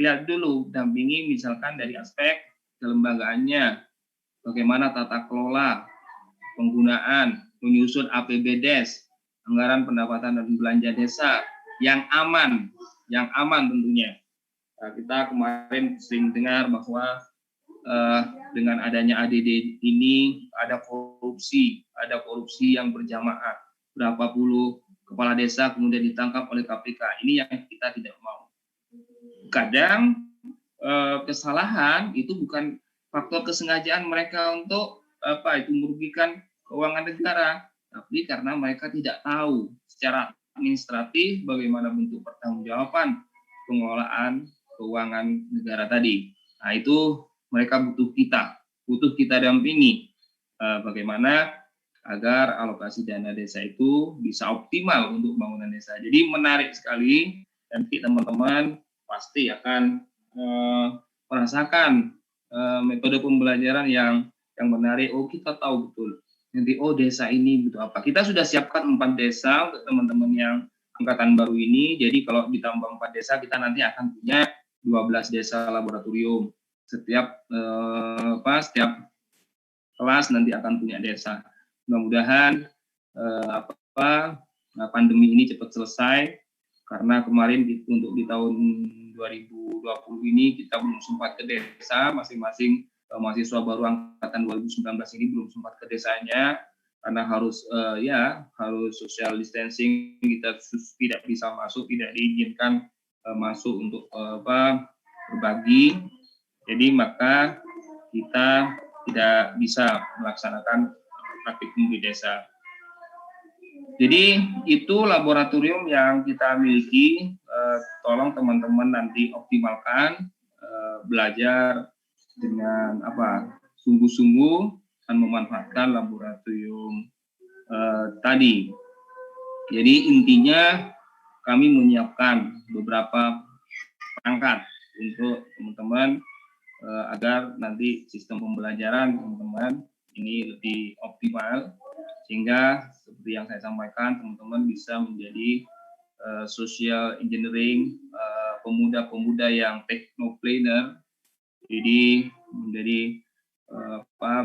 lihat dulu, dampingi misalkan dari aspek kelembagaannya, bagaimana tata kelola, penggunaan, menyusun APBDes, anggaran pendapatan dan belanja desa yang aman tentunya. Nah, kita kemarin sering dengar bahwa dengan adanya ADD ini ada korupsi yang berjamaah, berapa puluh kepala desa kemudian ditangkap oleh KPK. Ini yang kita tidak mau. Kadang kesalahan itu bukan faktor kesengajaan mereka untuk merugikan keuangan negara, tapi karena mereka tidak tahu secara administratif bagaimana bentuk pertanggungjawaban pengelolaan keuangan negara tadi. Nah, itu mereka butuh kita dampingi bagaimana agar alokasi dana desa itu bisa optimal untuk pembangunan desa. Jadi menarik sekali, nanti teman-teman pasti akan merasakan metode pembelajaran yang menarik. Oh, kita tahu betul nanti, oh desa ini butuh apa. Kita sudah siapkan 4 desa untuk teman-teman yang angkatan baru ini. Jadi kalau ditambah 4 desa, kita nanti akan punya 12 desa laboratorium. Setiap kelas nanti akan punya desa. Mudah-mudahan pandemi ini cepat selesai, karena kemarin untuk di tahun 2020 ini kita belum sempat ke desa, masing-masing mahasiswa baru angkatan 2019 ini belum sempat ke desanya karena harus social distancing, kita tidak bisa masuk, tidak diizinkan masuk untuk berbagi. Jadi maka kita tidak bisa melaksanakan praktik di desa. Jadi itu laboratorium yang kita miliki. Tolong teman-teman nanti optimalkan, belajar dengan sungguh-sungguh dan memanfaatkan laboratorium tadi. Jadi intinya kami menyiapkan beberapa perangkat untuk teman-teman agar nanti sistem pembelajaran teman-teman ini lebih optimal, sehingga seperti yang saya sampaikan, teman-teman bisa menjadi social engineering, pemuda-pemuda yang technopreneur, jadi menjadi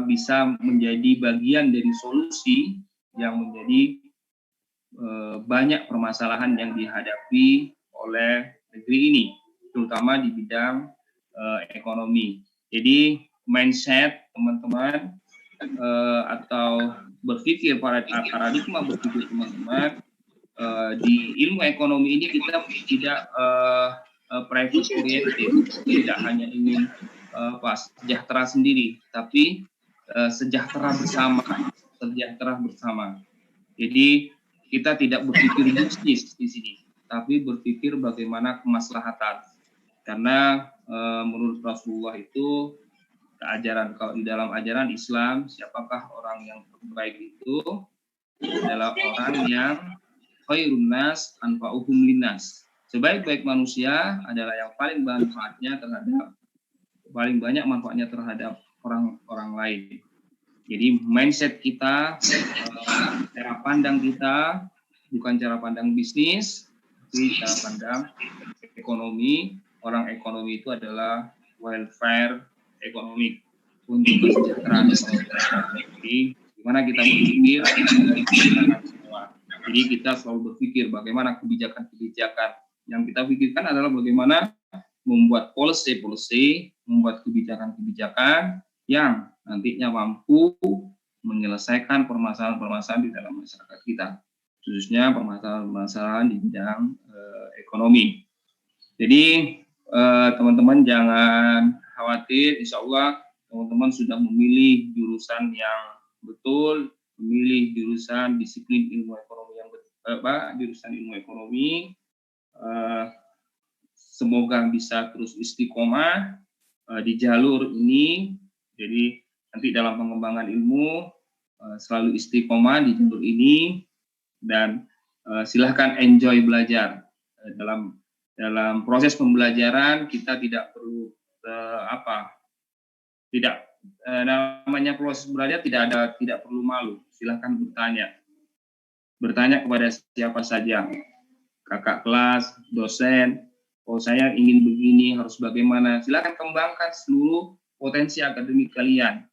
bisa menjadi bagian dari solusi yang menjadi banyak permasalahan yang dihadapi oleh negeri ini, terutama di bidang ekonomi. Jadi mindset teman-teman atau berpikir paradigma berpikir teman-teman di ilmu ekonomi ini, kita tidak private oriented, tidak hanya ingin sejahtera sendiri, tapi sejahtera bersama. Jadi kita tidak berpikir bisnis di sini, tapi berpikir bagaimana kemaslahatan. Karena menurut Rasulullah itu kalau di dalam ajaran Islam, siapakah orang yang terbaik itu adalah orang yang khairun nas anfa'uhum linnas. Sebaik-baik manusia adalah yang paling banyak manfaatnya terhadap orang lain. Jadi mindset kita, cara pandang kita bukan cara pandang bisnis, tapi cara pandang ekonomi. Orang ekonomi itu adalah welfare ekonomi, untuk kesejahteraan ekonomi. Jadi gimana kita berpikir semua. Jadi kita selalu berpikir bagaimana kebijakan-kebijakan yang kita pikirkan adalah bagaimana membuat policy, membuat kebijakan-kebijakan yang nantinya mampu menyelesaikan permasalahan-permasalahan di dalam masyarakat kita, khususnya permasalahan-permasalahan di bidang ekonomi. Jadi teman-teman jangan khawatir, insya Allah teman-teman sudah memilih jurusan yang betul, memilih jurusan disiplin ilmu ekonomi yang jurusan ilmu ekonomi. Semoga bisa terus istiqomah di jalur ini. Jadi nanti dalam pengembangan ilmu selalu istiqomah di jalur ini, dan silahkan enjoy belajar. Dalam proses pembelajaran kita tidak perlu namanya proses belajar tidak perlu malu. Silahkan bertanya kepada siapa saja, kakak kelas, dosen, oh saya ingin begini, harus bagaimana, silakan kembangkan seluruh potensi akademik kalian.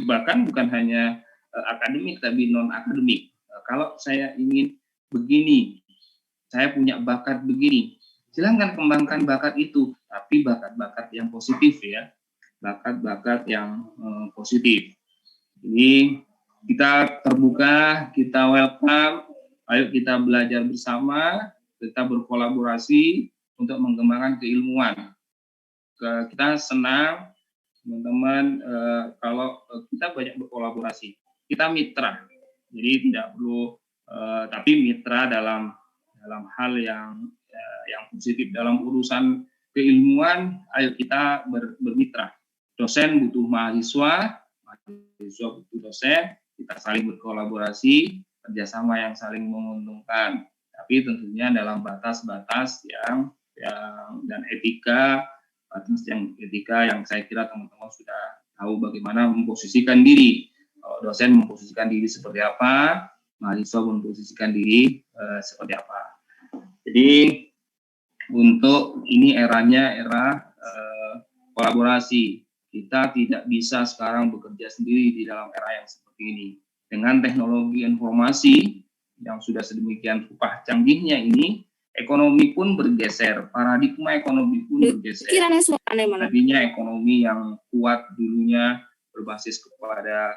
Bahkan bukan hanya akademik, tapi non-akademik. Kalau saya ingin begini, saya punya bakat begini, silakan kembangkan bakat itu, tapi bakat-bakat yang positif ya, bakat-bakat yang positif. Jadi kita terbuka, kita welcome, ayo kita belajar bersama, kita berkolaborasi untuk mengembangkan keilmuan. Kita senang teman-teman kalau kita banyak berkolaborasi, kita mitra, jadi tidak perlu tapi mitra dalam hal yang positif. Dalam urusan keilmuan, ayo kita bermitra. Dosen butuh mahasiswa butuh dosen, kita saling berkolaborasi, kerjasama yang saling menguntungkan, tapi tentunya dalam batas-batas yang dan etika yang saya kira teman-teman sudah tahu bagaimana memposisikan diri. Dosen memposisikan diri seperti apa, mahasiswa memposisikan diri seperti apa. Jadi untuk ini eranya era kolaborasi. Kita tidak bisa sekarang bekerja sendiri di dalam era yang seperti ini. Dengan teknologi informasi yang sudah sedemikian rupa canggihnya ini, ekonomi pun bergeser, paradigma ekonomi pun bergeser. Tadinya ekonomi yang kuat dulunya berbasis kepada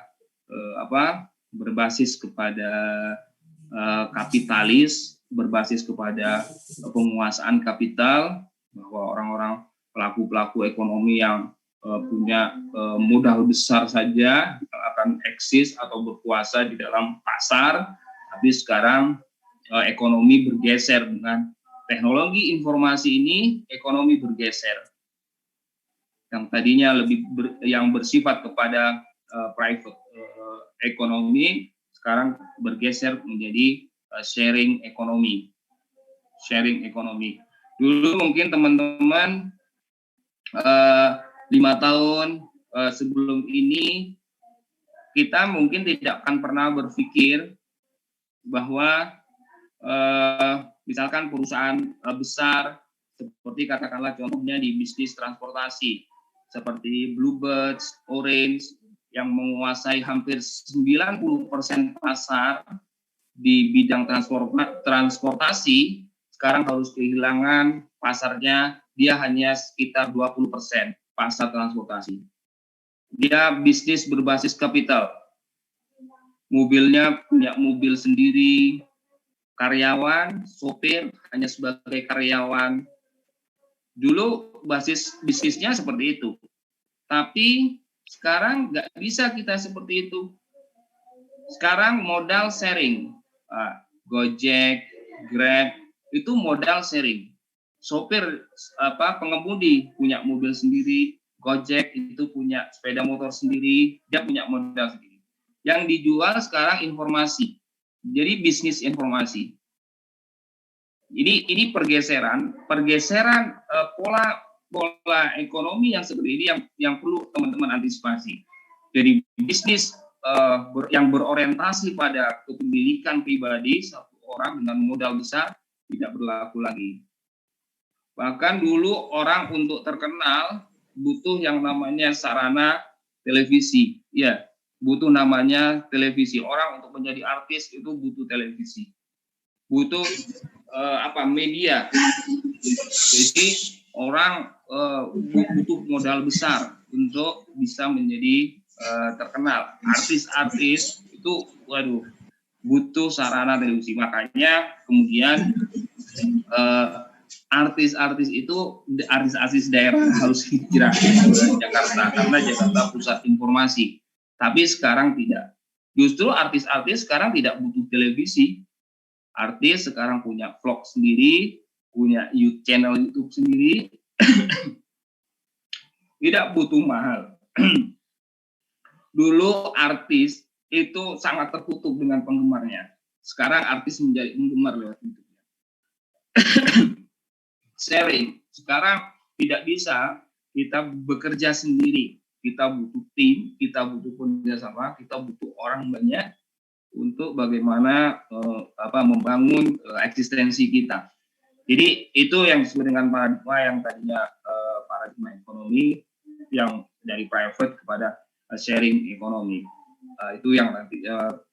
kapitalis, berbasis kepada penguasaan kapital, bahwa orang-orang pelaku-pelaku ekonomi yang punya modal besar saja akan eksis atau berkuasa di dalam pasar. Tapi sekarang ekonomi bergeser dengan teknologi informasi ini, ekonomi bergeser. Yang tadinya yang bersifat kepada private ekonomi, sekarang bergeser menjadi sharing ekonomi. Sharing ekonomi. Dulu mungkin teman-teman 5 tahun sebelum ini kita mungkin tidak akan pernah berpikir bahwa misalkan perusahaan besar seperti katakanlah contohnya di bisnis transportasi seperti Bluebirds, Orange yang menguasai hampir 90% pasar di bidang transportasi, sekarang harus kehilangan pasarnya, dia hanya sekitar 20% pasar transportasi. Dia bisnis berbasis kapital. Mobilnya punya mobil sendiri, karyawan, sopir hanya sebagai karyawan. Dulu basis bisnisnya seperti itu. Tapi sekarang nggak bisa kita seperti itu. Sekarang modal sharing. Gojek, Grab, itu modal sharing. Sopir pengemudi punya mobil sendiri, Gojek itu punya sepeda motor sendiri, dia punya modal sendiri. Yang dijual sekarang informasi. Jadi bisnis informasi. Ini pergeseran pola ekonomi yang seperti ini yang perlu teman-teman antisipasi. Jadi bisnis yang berorientasi pada kepemilikan pribadi satu orang dengan modal besar tidak berlaku lagi. Bahkan dulu orang untuk terkenal butuh yang namanya sarana televisi. Ya, butuh namanya televisi. Orang untuk menjadi artis itu butuh televisi. Butuh media. Jadi orang butuh modal besar untuk bisa menjadi terkenal. Artis-artis itu butuh sarana televisi. Makanya kemudian artis-artis daerah harus hijrah ke Jakarta karena Jakarta pusat informasi. Tapi sekarang tidak. Justru artis-artis sekarang tidak butuh televisi. Artis sekarang punya vlog sendiri, punya channel YouTube sendiri. Tidak butuh mahal. Dulu artis itu sangat tertutup dengan penggemarnya. Sekarang artis menjadi penggemar lewat YouTube. Sharing. Sekarang tidak bisa kita bekerja sendiri. Kita butuh tim, kita butuh kerjasama, kita butuh orang banyak untuk bagaimana membangun eksistensi kita. Jadi itu yang disebut dengan paradigma yang tadinya paradigma ekonomi yang dari private kepada sharing ekonomi. Itu yang nanti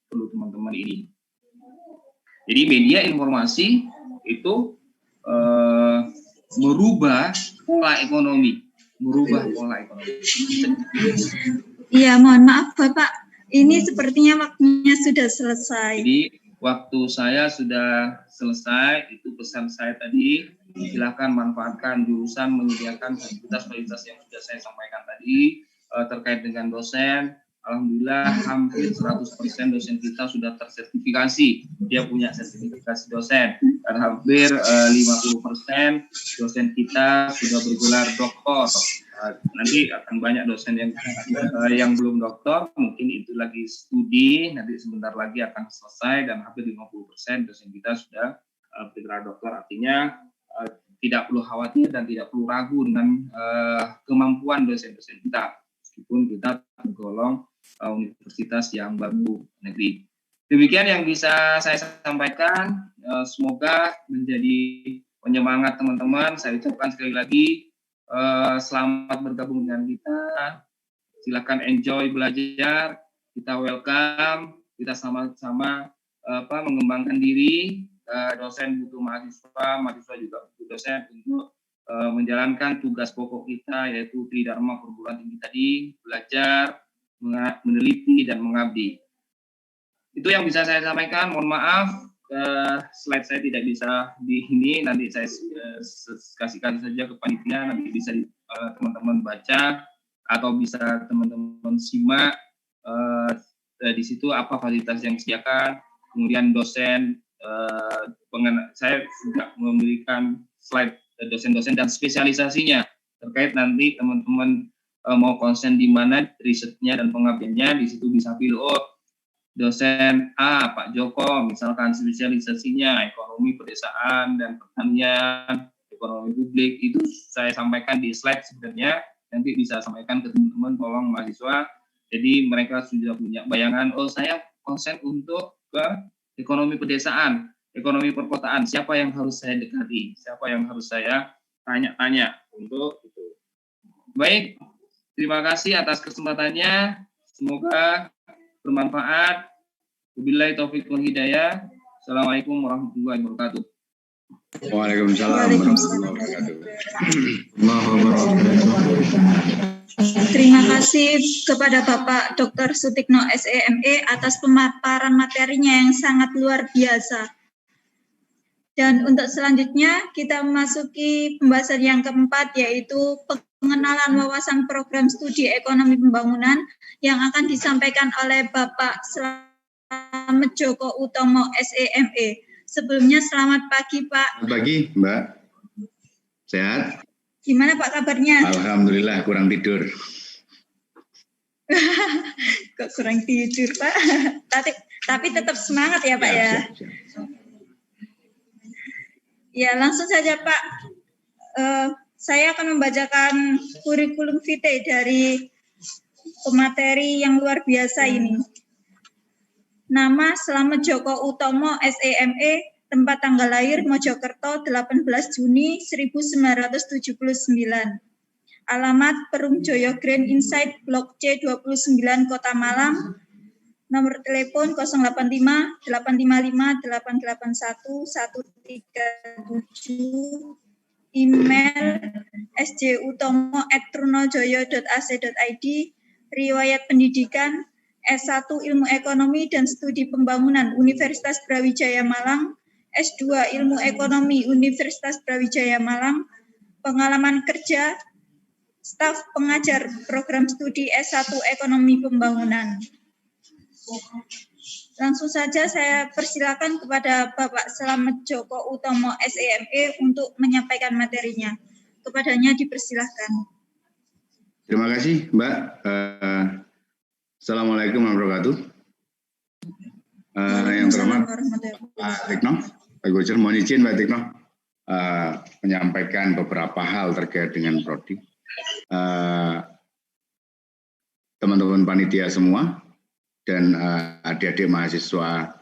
perlu teman-teman ini. Jadi media informasi itu merubah pola ekonomi. Iya, mohon maaf Bapak, ini sepertinya waktunya sudah selesai. Jadi waktu saya sudah selesai, itu pesan saya tadi, silakan manfaatkan jurusan menyediakan fasilitas-fasilitas yang sudah saya sampaikan tadi terkait dengan dosen. Alhamdulillah hampir 100% dosen kita sudah tersertifikasi, dia punya sertifikasi dosen, dan hampir 50% dosen kita sudah bergelar doktor. Nanti akan banyak dosen yang belum doktor, mungkin itu lagi studi, nanti sebentar lagi akan selesai, dan hampir 50% dosen kita sudah bergelar doktor. Artinya tidak perlu khawatir dan tidak perlu ragu dengan kemampuan dosen-dosen kita, meskipun kita tergolong universitas yang baru negeri. Demikian yang bisa saya sampaikan. Semoga menjadi penyemangat teman-teman. Saya ucapkan sekali lagi selamat bergabung dengan kita. Silakan enjoy belajar. Kita welcome. Kita sama-sama mengembangkan diri. Dosen butuh mahasiswa, mahasiswa juga butuh dosen untuk menjalankan tugas pokok kita, yaitu tridharma perguruan tinggi tadi, belajar, meneliti, dan mengabdi. Itu yang bisa saya sampaikan. Mohon maaf, slide saya tidak bisa di ini, nanti saya kasihkan saja ke panitia, nanti bisa teman-teman baca atau bisa teman-teman simak di situ apa fasilitas yang disediakan, kemudian dosen. Saya juga memberikan slide dosen-dosen dan spesialisasinya terkait nanti teman-teman mau konsen di mana risetnya dan pengabdiannya, di situ bisa pilih dosen A Pak Joko misalkan spesialisasinya ekonomi pedesaan dan pertanian, ekonomi publik, itu saya sampaikan di slide sebenarnya, nanti bisa sampaikan ke teman-teman tolong mahasiswa, jadi mereka sudah punya bayangan, saya konsen untuk ke ekonomi pedesaan, ekonomi perkotaan, siapa yang harus saya dekati, siapa yang harus saya tanya-tanya untuk itu. Baik, terima kasih atas kesempatannya, semoga bermanfaat. Wabillahi taufiq wal hidayah. Assalamualaikum warahmatullahi wabarakatuh. Waalaikumsalam warahmatullahi wabarakatuh. Terima kasih kepada Bapak Dr. Sutikno SEME atas pemaparan materinya yang sangat luar biasa. Dan untuk selanjutnya kita memasuki pembahasan yang keempat, yaitu pengenalan wawasan program studi ekonomi pembangunan yang akan disampaikan oleh Bapak Slamet Joko Utomo SEME. Sebelumnya selamat pagi Pak. Selamat pagi Mbak. Sehat? Gimana Pak kabarnya? Alhamdulillah kurang tidur. Kok kurang tidur Pak? Tapi tetap semangat ya Pak ya. Siap. Ya langsung saja Pak. Saya akan membacakan kurikulum vitae dari pemateri yang luar biasa ini. Nama Slamet Joko Utomo SEME, tempat tanggal lahir Mojokerto 18 Juni 1979. Alamat Perum Joyo Grand Insight Blok C 29 Kota Malang. Nomor telepon 085 855 881 137. Email sjutomo@trunojoyo.ac.id. Riwayat pendidikan S1 Ilmu Ekonomi dan Studi Pembangunan Universitas Brawijaya Malang, S2 Ilmu Ekonomi Universitas Brawijaya Malang, pengalaman kerja staf pengajar program studi S1 Ekonomi Pembangunan. Langsung saja saya persilakan kepada Bapak Slamet Joko Utomo SEME untuk menyampaikan materinya. Kepadanya dipersilahkan. Terima kasih Mbak. Assalamualaikum warahmatullahi wabarakatuh. Yang terhormat Pak Tikno, Pak Gocer, mohon izin Pak Tikno menyampaikan beberapa hal terkait dengan prodi. Teman-teman panitia semua dan adik-adik mahasiswa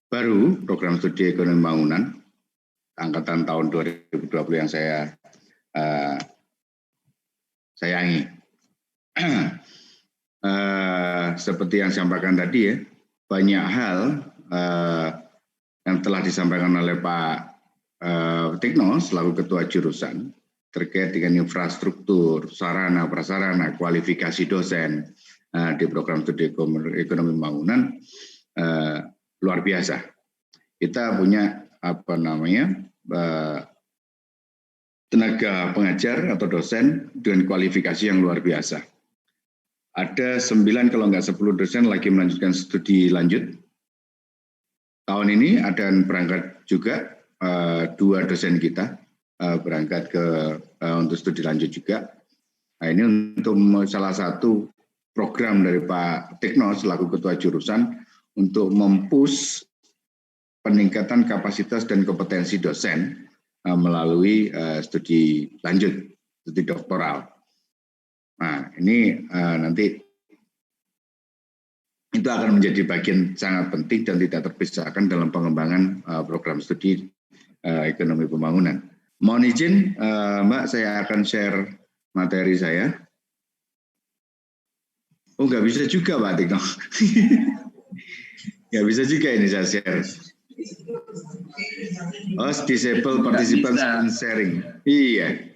baru program studi ekonomi pembangunan. angkatan tahun 2020 yang saya sayangi. Seperti yang disampaikan tadi ya, banyak hal yang telah disampaikan oleh Pak Tikno selaku Ketua Jurusan terkait dengan infrastruktur, sarana, prasarana, kualifikasi dosen di program studi ekonomi pembangunan luar biasa. Kita punya tenaga pengajar atau dosen dengan kualifikasi yang luar biasa. Ada 9 kalau nggak 10 dosen lagi melanjutkan studi lanjut. Tahun ini ada berangkat juga 2 dosen kita berangkat untuk studi lanjut juga. Nah, ini untuk salah satu program dari Pak Tikno selaku Ketua Jurusan untuk mempush peningkatan kapasitas dan kompetensi dosen melalui studi lanjut, studi doktoral. Nah, ini nanti itu akan menjadi bagian sangat penting dan tidak terpisahkan dalam pengembangan program studi ekonomi pembangunan. Mohon izin, Mbak, saya akan share materi saya. Oh, nggak bisa juga, Pak Tikno. Nggak bisa juga ini saya share. Oh, disable participants in sharing. Iya.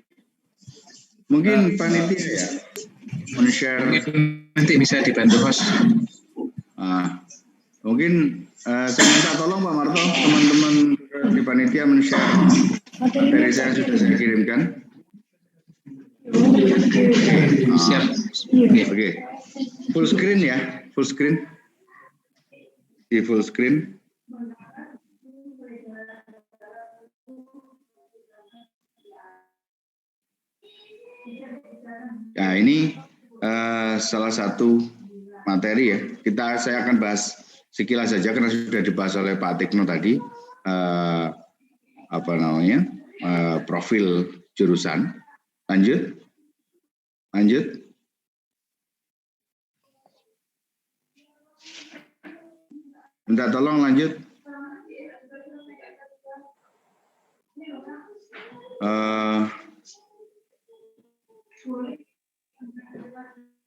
Mungkin panitia ya men-share. Nanti bisa dibantu host. Mungkin saya minta tolong Pak Marto, teman-teman di panitia men-share materi saya sudah saya kirimkan. Siap. Oke. Full screen ya, full screen. Di full screen. Nah, ini salah satu materi ya. Saya akan bahas sekilas saja karena sudah dibahas oleh Pak Tikno tadi. Profil jurusan. Lanjut. Minta tolong lanjut.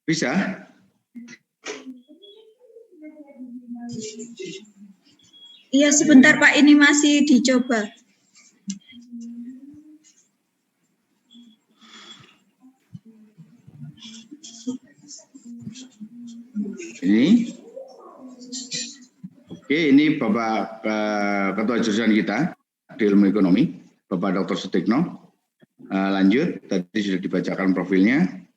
Bisa? Iya, sebentar Pak, ini masih dicoba. Ini. Oke, ini Bapak Ketua Jurusan kita di Ilmu Ekonomi, Bapak Dr. Sutikno. Lanjut, tadi sudah dibacakan profilnya.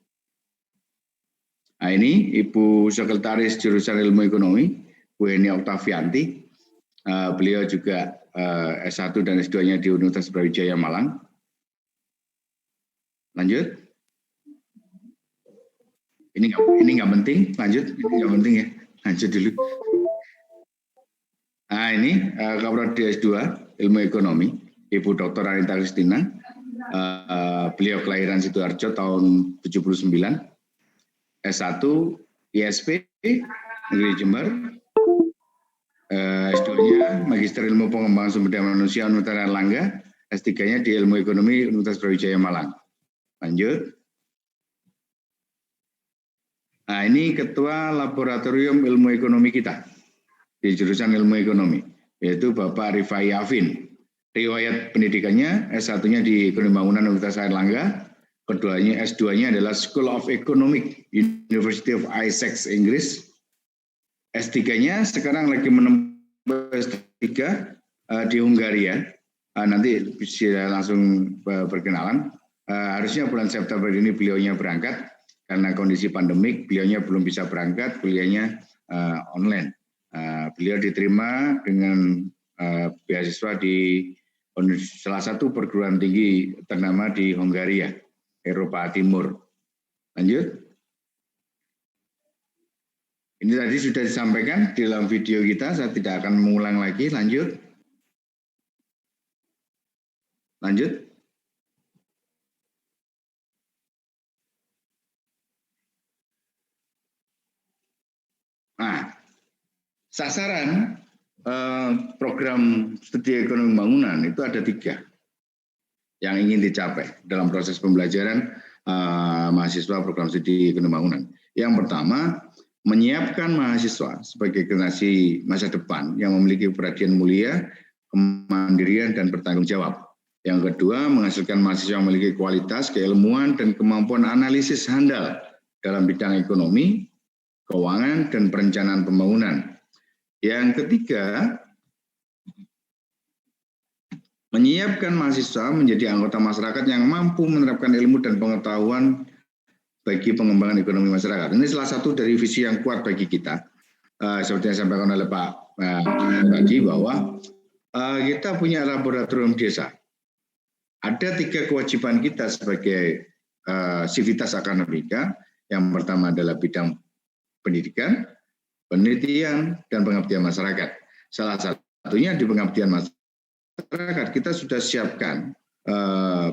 Nah, ini Ibu Sekretaris Jurusan Ilmu Ekonomi, Bu Heni Oktavianti. Beliau juga S1 dan S2-nya di Universitas Brawijaya Malang. Lanjut. Ini nggak penting, lanjut. Ini nggak penting ya, lanjut dulu. Nah, ini Kaprodi S2 Ilmu Ekonomi, Ibu Dr. Anita Kristina. Beliau kelahiran Sidoarjo tahun 79. S1 ISP Negeri Jember. S2-nya Magister Ilmu Pengembangan Sumber Daya Manusia Universitas Airlangga. S3-nya di Ilmu Ekonomi Universitas Brawijaya Malang. Lanjut. Nah, ini Ketua Laboratorium Ilmu Ekonomi kita di jurusan Ilmu Ekonomi, yaitu Bapak Rifai Afin. Riwayat pendidikannya S1-nya di Ekonomi Bangunan Universitas Airlangga, keduanya S2-nya adalah School of Economic University of Essex, Inggris. S3-nya sekarang lagi menempuh S3 di Hungaria. Nanti bisa langsung perkenalan. Harusnya bulan September ini beliaunya berangkat, karena kondisi pandemik beliaunya belum bisa berangkat, kuliahnya online. Beliau diterima dengan beasiswa di salah satu perguruan tinggi ternama di Hungaria, Eropa Timur. Lanjut. Ini tadi sudah disampaikan di dalam video kita, saya tidak akan mengulang lagi. Lanjut. Lanjut. Nah, sasaran program studi ekonomi pembangunan itu ada 3. yang ingin dicapai dalam proses pembelajaran mahasiswa program studi ekonomi pembangunan. Yang pertama, menyiapkan mahasiswa sebagai generasi masa depan yang memiliki kepribadian mulia, kemandirian, dan bertanggung jawab. Yang kedua, menghasilkan mahasiswa yang memiliki kualitas, keilmuan, dan kemampuan analisis handal dalam bidang ekonomi, keuangan, dan perencanaan pembangunan. Yang ketiga, menyiapkan mahasiswa menjadi anggota masyarakat yang mampu menerapkan ilmu dan pengetahuan bagi pengembangan ekonomi masyarakat. Ini salah satu dari visi yang kuat bagi kita. Seperti yang disampaikan oleh Pak tadi bahwa kita punya laboratorium desa. Ada 3 kewajiban kita sebagai sivitas akademika. Yang pertama adalah bidang pendidikan, penelitian, dan pengabdian masyarakat. Salah satunya di pengabdian masyarakat kita sudah siapkan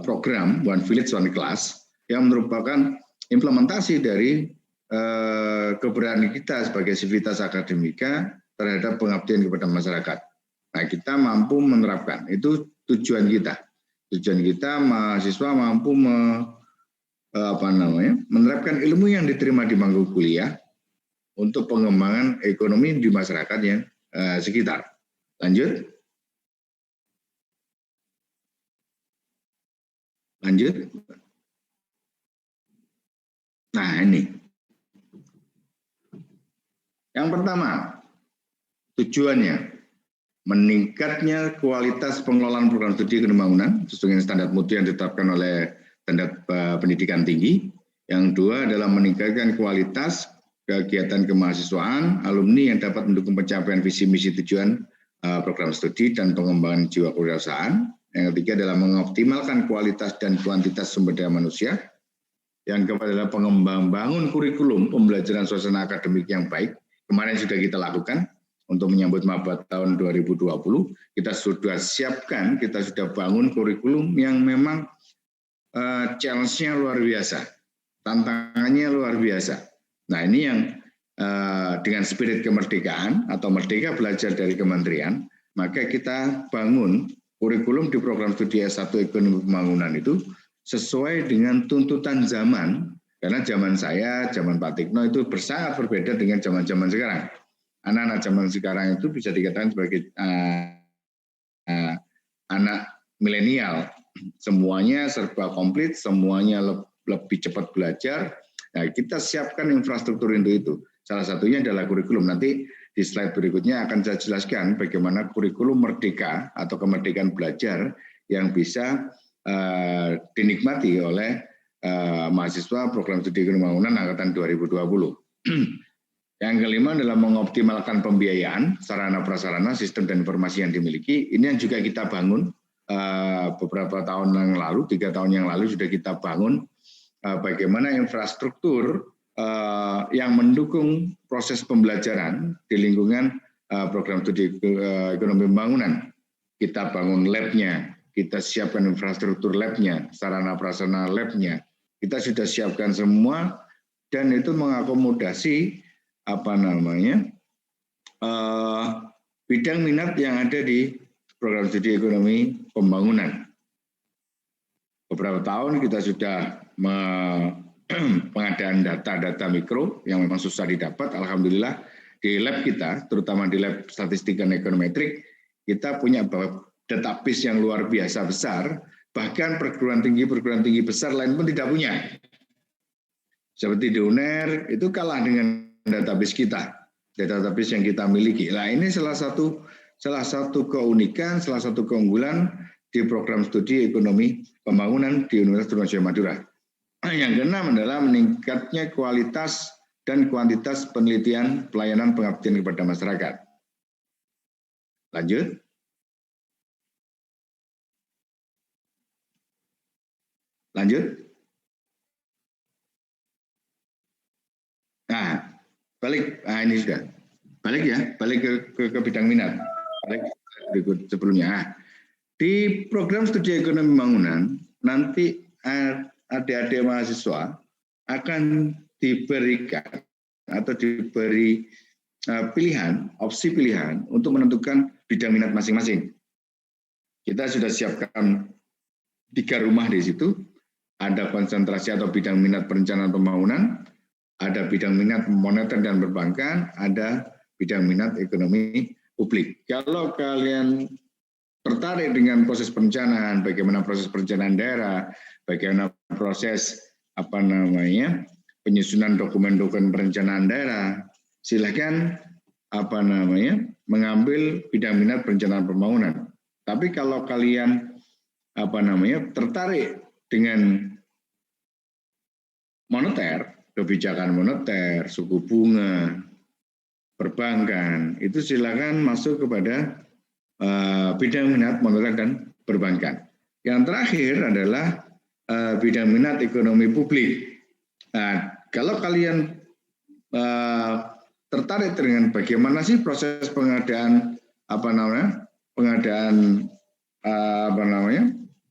program One Village One Class yang merupakan implementasi dari keberanian kita sebagai sivitas akademika terhadap pengabdian kepada masyarakat. Nah, kita mampu menerapkan, itu tujuan kita. Tujuan kita mahasiswa mampu menerapkan ilmu yang diterima di bangku kuliah untuk pengembangan ekonomi di masyarakat yang sekitar. Lanjut. Nah, ini. Yang pertama, tujuannya meningkatnya kualitas pengelolaan program studi ekonomi pembangunan sesuai dengan standar mutu yang ditetapkan oleh standar pendidikan tinggi. Yang kedua adalah meningkatkan kualitas kegiatan kemahasiswaan alumni yang dapat mendukung pencapaian visi misi tujuan program studi dan pengembangan jiwa kewirausahaan. Yang ketiga adalah mengoptimalkan kualitas dan kuantitas sumber daya manusia. Yang keempat adalah pengembangan kurikulum pembelajaran suasana akademik yang baik. Kemarin sudah kita lakukan untuk menyambut maba tahun 2020. Kita sudah siapkan, kita sudah bangun kurikulum yang memang challenge-nya luar biasa, tantangannya luar biasa. Nah, ini yang dengan spirit kemerdekaan atau merdeka belajar dari kementerian, maka kita bangun kurikulum di program studi S1 Ekonomi Pembangunan itu sesuai dengan tuntutan zaman, karena zaman saya, zaman Pak Tikno itu sangat berbeda dengan zaman-zaman sekarang. Anak-anak zaman sekarang itu bisa dikatakan sebagai anak milenial, semuanya serba komplit, semuanya lebih cepat belajar. Nah, kita siapkan infrastruktur untuk itu. Salah satunya adalah kurikulum. Nanti di slide berikutnya akan saya jelaskan bagaimana kurikulum merdeka atau kemerdekaan belajar yang bisa dinikmati oleh mahasiswa program studi ekonomi pembangunan angkatan 2020. Yang kelima adalah mengoptimalkan pembiayaan, sarana prasarana, sistem dan informasi yang dimiliki. Ini yang juga kita bangun beberapa tahun yang lalu, 3 tahun yang lalu sudah kita bangun bagaimana infrastruktur yang mendukung proses pembelajaran di lingkungan program studi ekonomi pembangunan. Kita bangun lab-nya, kita siapkan infrastruktur lab-nya, sarana prasarana lab-nya. Kita sudah siapkan semua dan itu mengakomodasi bidang minat yang ada di program studi ekonomi pembangunan. Beberapa tahun kita sudah pengadaan data-data mikro yang memang susah didapat. Alhamdulillah di lab kita, terutama di lab statistik dan ekonometrik, kita punya database yang luar biasa besar. Bahkan perguruan tinggi besar lain pun tidak punya. Seperti di UNER itu kalah dengan database kita, database yang kita miliki. Nah, ini salah satu keunikan, salah satu keunggulan di program studi ekonomi pembangunan di Universitas Trunojoyo Madura. Yang keenam adalah meningkatnya kualitas dan kuantitas penelitian pelayanan pengabdian kepada masyarakat. Lanjut. Nah, balik. Nah, ini sudah. Balik ya, balik ke bidang minat. Balik berikut sebelumnya. Nah, di program studi ekonomi pembangunan, nanti adik-adik mahasiswa akan diberikan atau diberi opsi pilihan untuk menentukan bidang minat masing-masing. Kita sudah siapkan 3 rumah di situ. Ada konsentrasi atau bidang minat perencanaan pembangunan, ada bidang minat moneter dan perbankan, ada bidang minat ekonomi publik. Kalau kalian tertarik dengan proses perencanaan, bagaimana proses perencanaan daerah, bagaimana proses penyusunan dokumen-dokumen perencanaan daerah, silakan mengambil bidang minat perencanaan pembangunan. Tapi kalau kalian tertarik dengan moneter, kebijakan moneter, suku bunga, perbankan, itu silakan masuk kepada bidang minat moneter dan perbankan. Yang terakhir adalah bidang minat ekonomi publik. Nah, kalau kalian tertarik dengan bagaimana sih proses pengadaan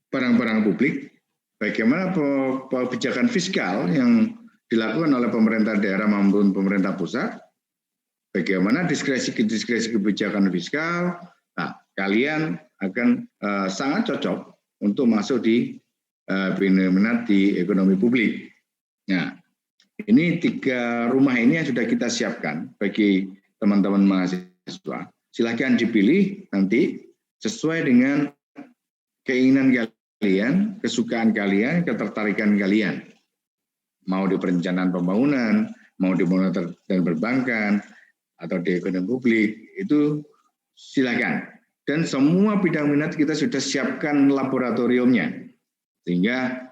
barang-barang publik, bagaimana kebijakan fiskal yang dilakukan oleh pemerintah daerah maupun pemerintah pusat, bagaimana diskresi kebijakan fiskal, nah, kalian akan sangat cocok untuk masuk di bidang minat di ekonomi publik. Nah, ini 3 rumah ini yang sudah kita siapkan bagi teman-teman mahasiswa. Silakan dipilih nanti sesuai dengan keinginan kalian, kesukaan kalian, ketertarikan kalian. Mau di perencanaan pembangunan, mau di moneter dan perbankan, atau di ekonomi publik, itu silakan. Dan semua bidang minat kita sudah siapkan laboratoriumnya, sehingga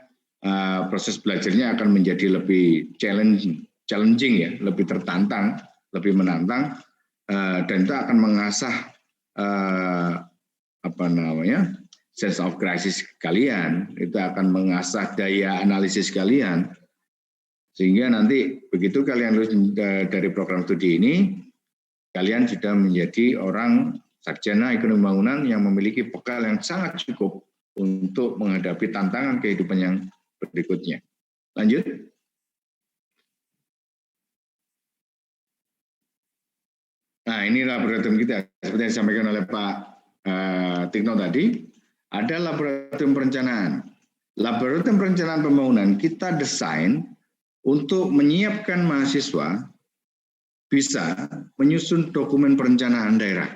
proses belajarnya akan menjadi lebih challenging ya, lebih tertantang, lebih menantang, dan itu akan mengasah sense of crisis kalian, itu akan mengasah daya analisis kalian, sehingga nanti begitu kalian lulus dari program studi ini, kalian sudah menjadi orang sarjana ekonomi pembangunan yang memiliki bekal yang sangat cukup untuk menghadapi tantangan kehidupan yang berikutnya. Lanjut. Nah, ini laboratorium kita, seperti yang disampaikan oleh Pak Tikno tadi, ada laboratorium perencanaan. Laboratorium perencanaan pembangunan kita desain untuk menyiapkan mahasiswa bisa menyusun dokumen perencanaan daerah.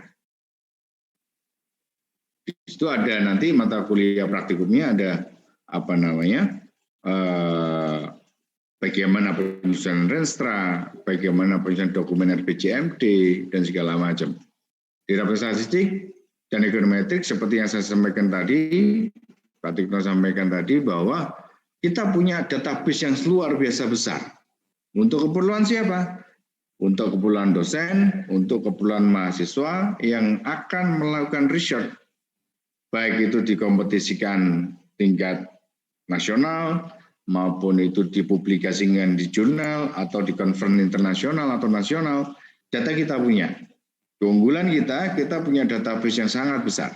Di situ ada nanti mata kuliah praktikumnya, ada bagaimana penyusunan renstra, bagaimana penyusunan dokumen RPJMD, dan segala macam. Di rapor statistik dan ekonometrik seperti yang saya sampaikan tadi, Pak Tikno sampaikan tadi, bahwa kita punya database yang luar biasa besar. Untuk keperluan siapa? Untuk keperluan dosen, untuk keperluan mahasiswa yang akan melakukan research, baik itu dikompetisikan tingkat nasional, maupun itu dipublikasikan di jurnal, atau di konferensi internasional atau nasional, data kita punya. Keunggulan kita punya database yang sangat besar.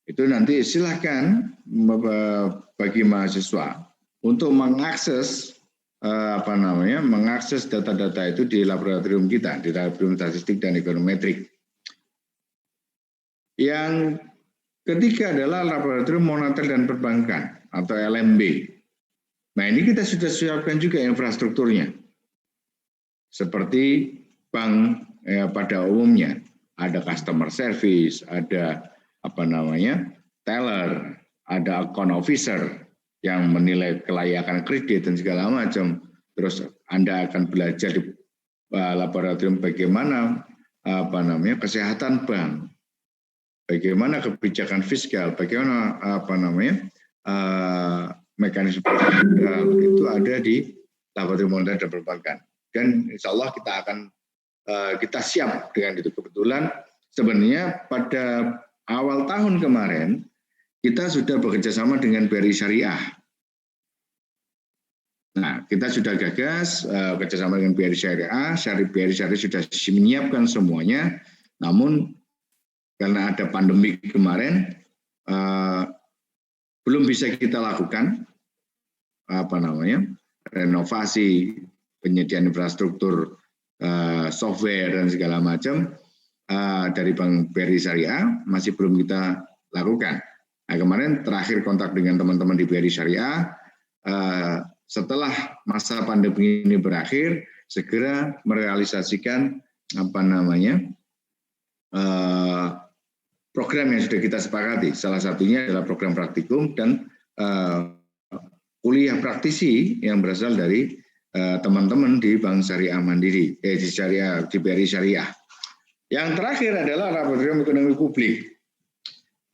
Itu nanti silakan bagi mahasiswa untuk mengakses mengakses data-data itu di laboratorium kita, di laboratorium statistik dan ekonometrik. Yang ketiga adalah laboratorium moneter dan perbankan atau LMB. Nah, ini kita sudah siapkan juga infrastrukturnya. Seperti bank pada umumnya, ada customer service, ada teller, ada account officer yang menilai kelayakan kredit dan segala macam. Terus Anda akan belajar di laboratorium bagaimana kesehatan bank, bagaimana kebijakan fiskal, bagaimana mekanisme fiskal, itu ada di laboratorium moneter dan perbankan. Dan insya Allah kita siap dengan itu. Kebetulan sebenarnya pada awal tahun kemarin kita sudah bekerja sama dengan BRI Syariah. Nah, kita sudah gagas kerjasama dengan BRI Syariah. BRI Syariah sudah menyiapkan semuanya. Namun karena ada pandemi kemarin, belum bisa kita lakukan renovasi, penyediaan infrastruktur, software dan segala macam dari Bank BRI Syariah masih belum kita lakukan. Nah, kemarin terakhir kontak dengan teman-teman di BRI Syariah, setelah masa pandemi ini berakhir, segera merealisasikan program yang sudah kita sepakati. Salah satunya adalah program praktikum dan kuliah praktisi yang berasal dari teman-teman di Bank Syariah Mandiri, di BRI Syariah. Yang terakhir adalah Laboratorium Ekonomi Publik.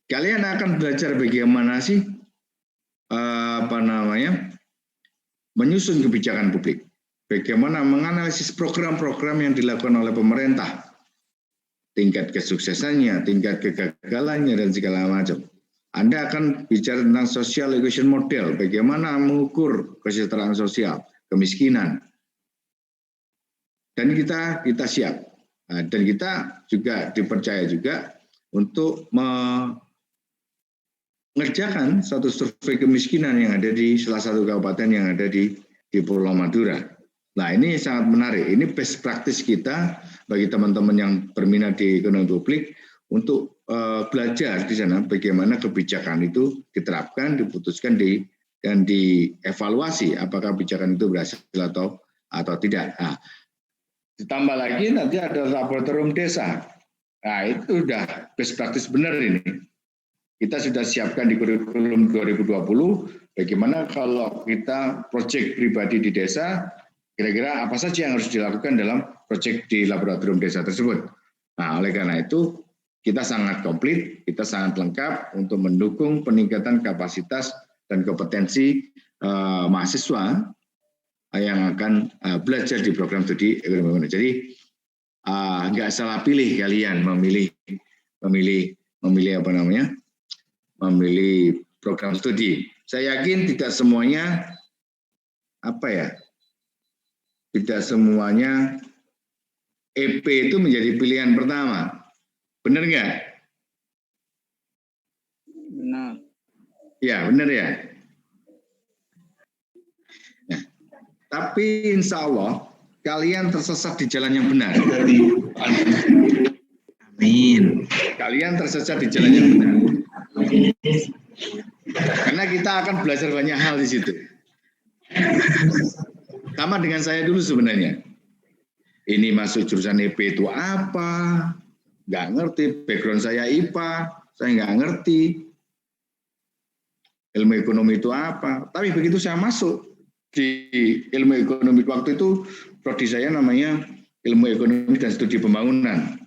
Kalian akan belajar bagaimana sih menyusun kebijakan publik, bagaimana menganalisis program-program yang dilakukan oleh pemerintah, tingkat kesuksesannya, tingkat kegagalannya, dan segala macam. Anda akan bicara tentang social equation model, bagaimana mengukur kesejahteraan sosial, kemiskinan, dan kita siap. Nah, dan kita juga dipercaya juga untuk mengerjakan satu survei kemiskinan yang ada di salah satu kabupaten yang ada di Pulau Madura. Nah, ini sangat menarik. Ini best practice kita bagi teman-teman yang berminat di ekonomi publik untuk belajar di sana bagaimana kebijakan itu diterapkan, diputuskan dan dievaluasi apakah kebijakan itu berhasil atau tidak. Nah, ditambah lagi nanti ada laboratorium desa. Nah, itu udah best practice benar ini. Kita sudah siapkan di kurikulum 2020, bagaimana kalau kita proyek pribadi di desa, kira-kira apa saja yang harus dilakukan dalam proyek di laboratorium desa tersebut. Nah, oleh karena itu, kita sangat komplit, kita sangat lengkap untuk mendukung peningkatan kapasitas dan kompetensi mahasiswa yang akan belajar di program studi ekonomi. Jadi, nggak salah pilih kalian memilih program studi. Saya yakin tidak semuanya tidak semuanya EP itu menjadi pilihan pertama. Benar nggak? Benar. Ya, benar ya. Nah, tapi insya Allah kalian tersesat di jalan yang benar. Amin. Kalian tersesat di jalan yang benar. Karena kita akan belajar banyak hal di situ. Sama dengan saya dulu sebenarnya. Ini masuk jurusan EP itu apa? Nggak ngerti. Background saya IPA, saya nggak ngerti. Ilmu ekonomi itu apa? Tapi begitu saya masuk di ilmu ekonomi, waktu itu prodi saya namanya ilmu ekonomi dan studi pembangunan.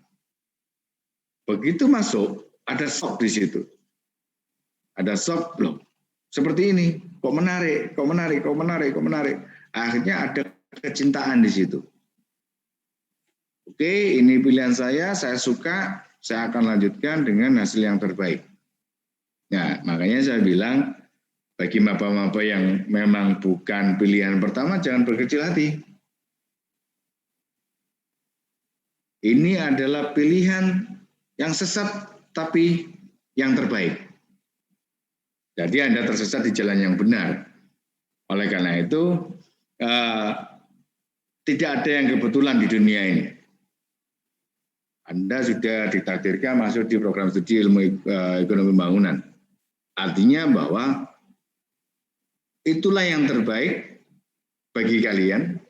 Begitu masuk, ada shock di situ. Ada shock loh. Seperti ini, kok menarik. Akhirnya ada kecintaan di situ. Oke, ini pilihan saya suka, saya akan lanjutkan dengan hasil yang terbaik. Nah, makanya saya bilang, bagi maba-maba yang memang bukan pilihan pertama, jangan berkecil hati. Ini adalah pilihan yang sesat, tapi yang terbaik. Jadi Anda tersesat di jalan yang benar. Oleh karena itu, tidak ada yang kebetulan di dunia ini. Anda sudah ditakdirkan masuk di program studi ilmu ekonomi pembangunan. Artinya bahwa itulah yang terbaik bagi kalian,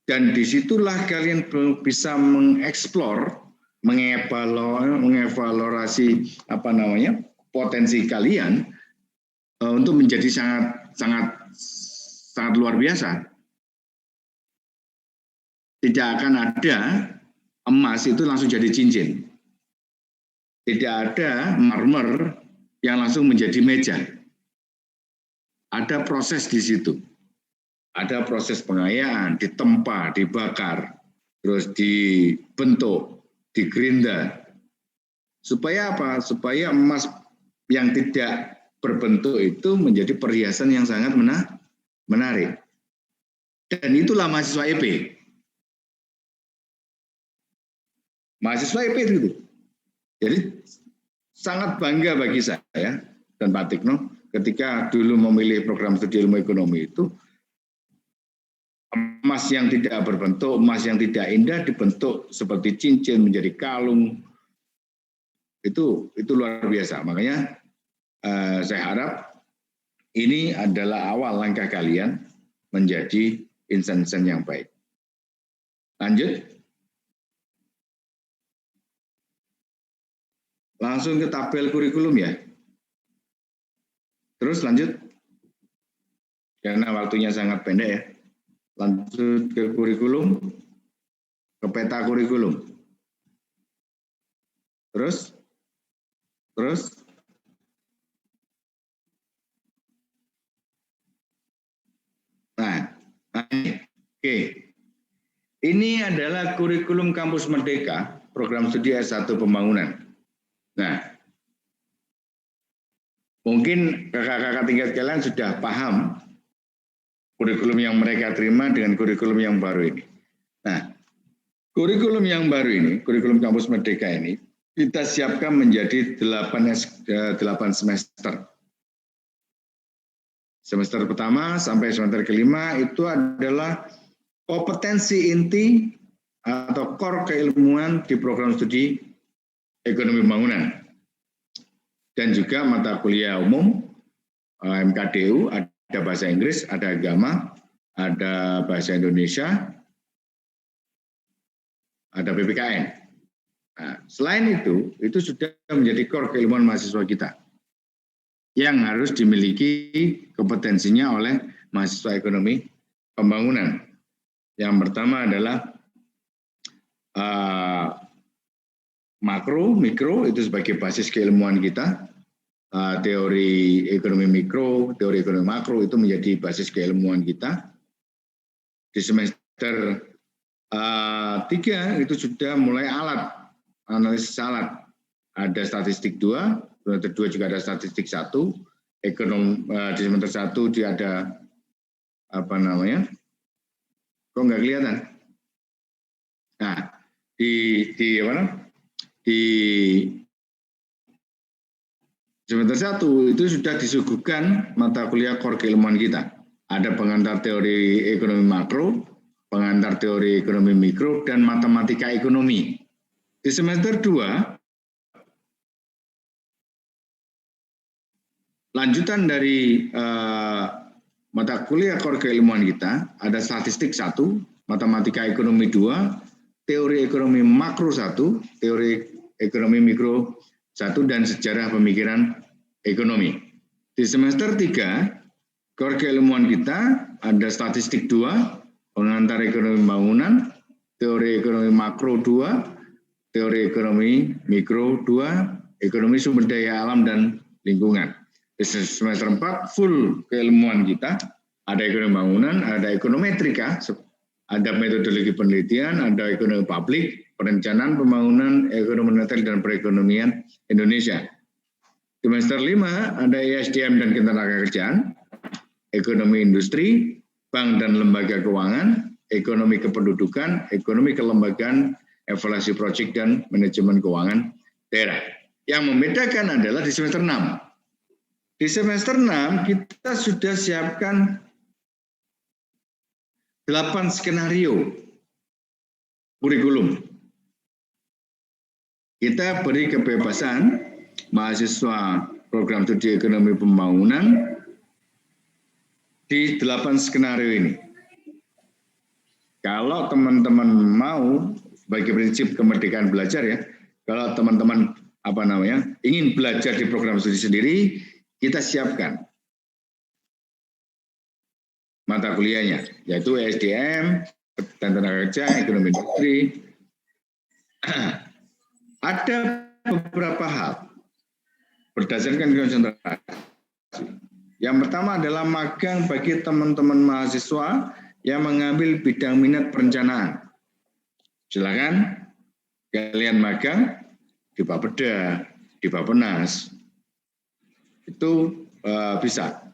dan disitulah kalian bisa mengeksplor, mengevaluasi potensi kalian untuk menjadi sangat luar biasa. Tidak akan ada emas itu langsung jadi cincin. Tidak ada marmer yang langsung menjadi meja. Ada proses di situ. Ada proses pengayaan, ditempa, dibakar, terus dibentuk, digerinda. Supaya apa? Supaya emas yang tidak berbentuk itu menjadi perhiasan yang sangat menarik. Dan itulah mahasiswa EP. Mahasiswa EP itu. Jadi sangat bangga bagi saya dan Pak Tikno ketika dulu memilih program studi ilmu ekonomi itu, emas yang tidak berbentuk, emas yang tidak indah dibentuk seperti cincin menjadi kalung. Itu luar biasa. Makanya saya harap ini adalah awal langkah kalian menjadi insan-insan yang baik. Lanjut. Langsung ke tabel kurikulum ya. Terus lanjut. Karena waktunya sangat pendek ya. Lanjut ke kurikulum, ke peta kurikulum. Terus. Nah, oke. Ini adalah kurikulum Kampus Merdeka, program studi S1 Pembangunan. Nah, mungkin kakak-kakak tingkat sekalian sudah paham kurikulum yang mereka terima dengan kurikulum yang baru ini. Nah, kurikulum yang baru ini, kurikulum Kampus Merdeka ini, kita siapkan menjadi 8 semester. Semester pertama sampai semester kelima itu adalah kompetensi inti atau core keilmuan di program studi ekonomi pembangunan. Dan juga mata kuliah umum, MKDU, ada bahasa Inggris, ada agama, ada bahasa Indonesia, ada PPKN. Nah, selain itu sudah menjadi core keilmuan mahasiswa kita yang harus dimiliki kompetensinya oleh mahasiswa ekonomi pembangunan. Yang pertama adalah makro, mikro, itu sebagai basis keilmuan kita. Teori ekonomi mikro, teori ekonomi makro itu menjadi basis keilmuan kita. Di semester 3 itu sudah mulai analisis alat. Ada statistik 2, semester 2 juga ada statistik 1, di semester 1 dia ada kok nggak kelihatan? Nah, di semester 1 itu sudah disuguhkan mata kuliah core keilmuan kita. Ada pengantar teori ekonomi makro, pengantar teori ekonomi mikro, dan matematika ekonomi. Di semester 2, lanjutan dari mata kuliah core keilmuan kita, ada statistik 1, matematika ekonomi 2, teori ekonomi makro 1, teori ekonomi mikro 1, dan sejarah pemikiran ekonomi. Di semester 3, core keilmuan kita ada statistik 2, pengantar ekonomi pembangunan, teori ekonomi makro 2, teori ekonomi mikro 2, ekonomi sumber daya alam dan lingkungan. Di semester 4 full keilmuan kita, ada ekonomi bangunan, ada ekonometrika, ada metodologi penelitian, ada ekonomi publik, perencanaan pembangunan, ekonomi moneter dan perekonomian Indonesia. Di semester 5 ada ESDM dan ketenagakerjaan, ekonomi industri, bank dan lembaga keuangan, ekonomi kependudukan, ekonomi kelembagaan, evaluasi proyek dan manajemen keuangan daerah. Yang membedakan adalah di semester 6. Di semester 6 kita sudah siapkan 8 skenario kurikulum. Kita beri kebebasan mahasiswa program studi ekonomi pembangunan di 8 skenario ini. Kalau teman-teman mau, sebagai prinsip kemerdekaan belajar ya, kalau teman-teman ingin belajar di program studi sendiri, kita siapkan mata kuliahnya, yaitu ESDM, dan tenaga kerja, ekonomi industri. Ada beberapa hal berdasarkan konsentrasi. Yang pertama adalah magang bagi teman-teman mahasiswa yang mengambil bidang minat perencanaan. Silakan kalian magang di Bapeda, di Bappenas. Itu bisa.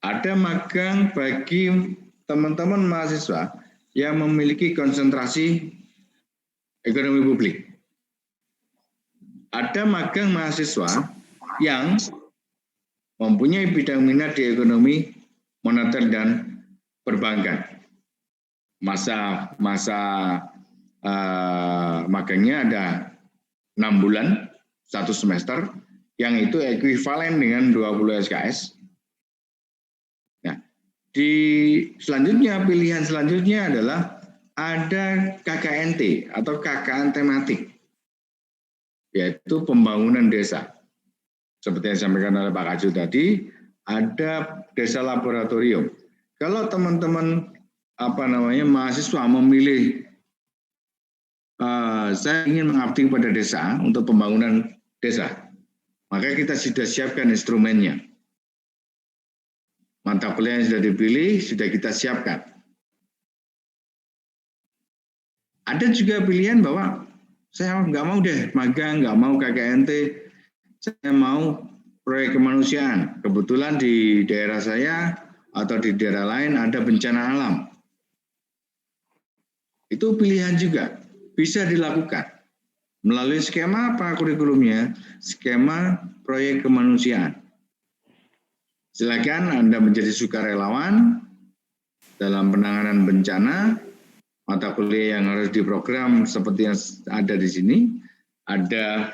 Ada magang bagi teman-teman mahasiswa yang memiliki konsentrasi ekonomi publik. Ada magang mahasiswa yang mempunyai bidang minat di ekonomi moneter dan perbankan. Masa magangnya ada 6 bulan, 1 semester. yang itu ekuivalen dengan 20 SKS. Nah, pilihan selanjutnya adalah ada KKNT atau KKN tematik, yaitu pembangunan desa. Seperti yang disampaikan oleh Pak Kaju tadi, ada desa laboratorium. Kalau teman-teman mahasiswa memilih saya ingin mengabdi pada desa untuk pembangunan desa, maka kita sudah siapkan instrumennya. Mata kuliah yang sudah dipilih, sudah kita siapkan. Ada juga pilihan bahwa saya nggak mau deh magang, nggak mau KKNT, saya mau proyek kemanusiaan. Kebetulan di daerah saya atau di daerah lain ada bencana alam. Itu pilihan juga, bisa dilakukan. Melalui skema apa kurikulumnya? Skema proyek kemanusiaan. Silakan Anda menjadi sukarelawan dalam penanganan bencana. Mata kuliah yang harus diprogram seperti yang ada di sini. Ada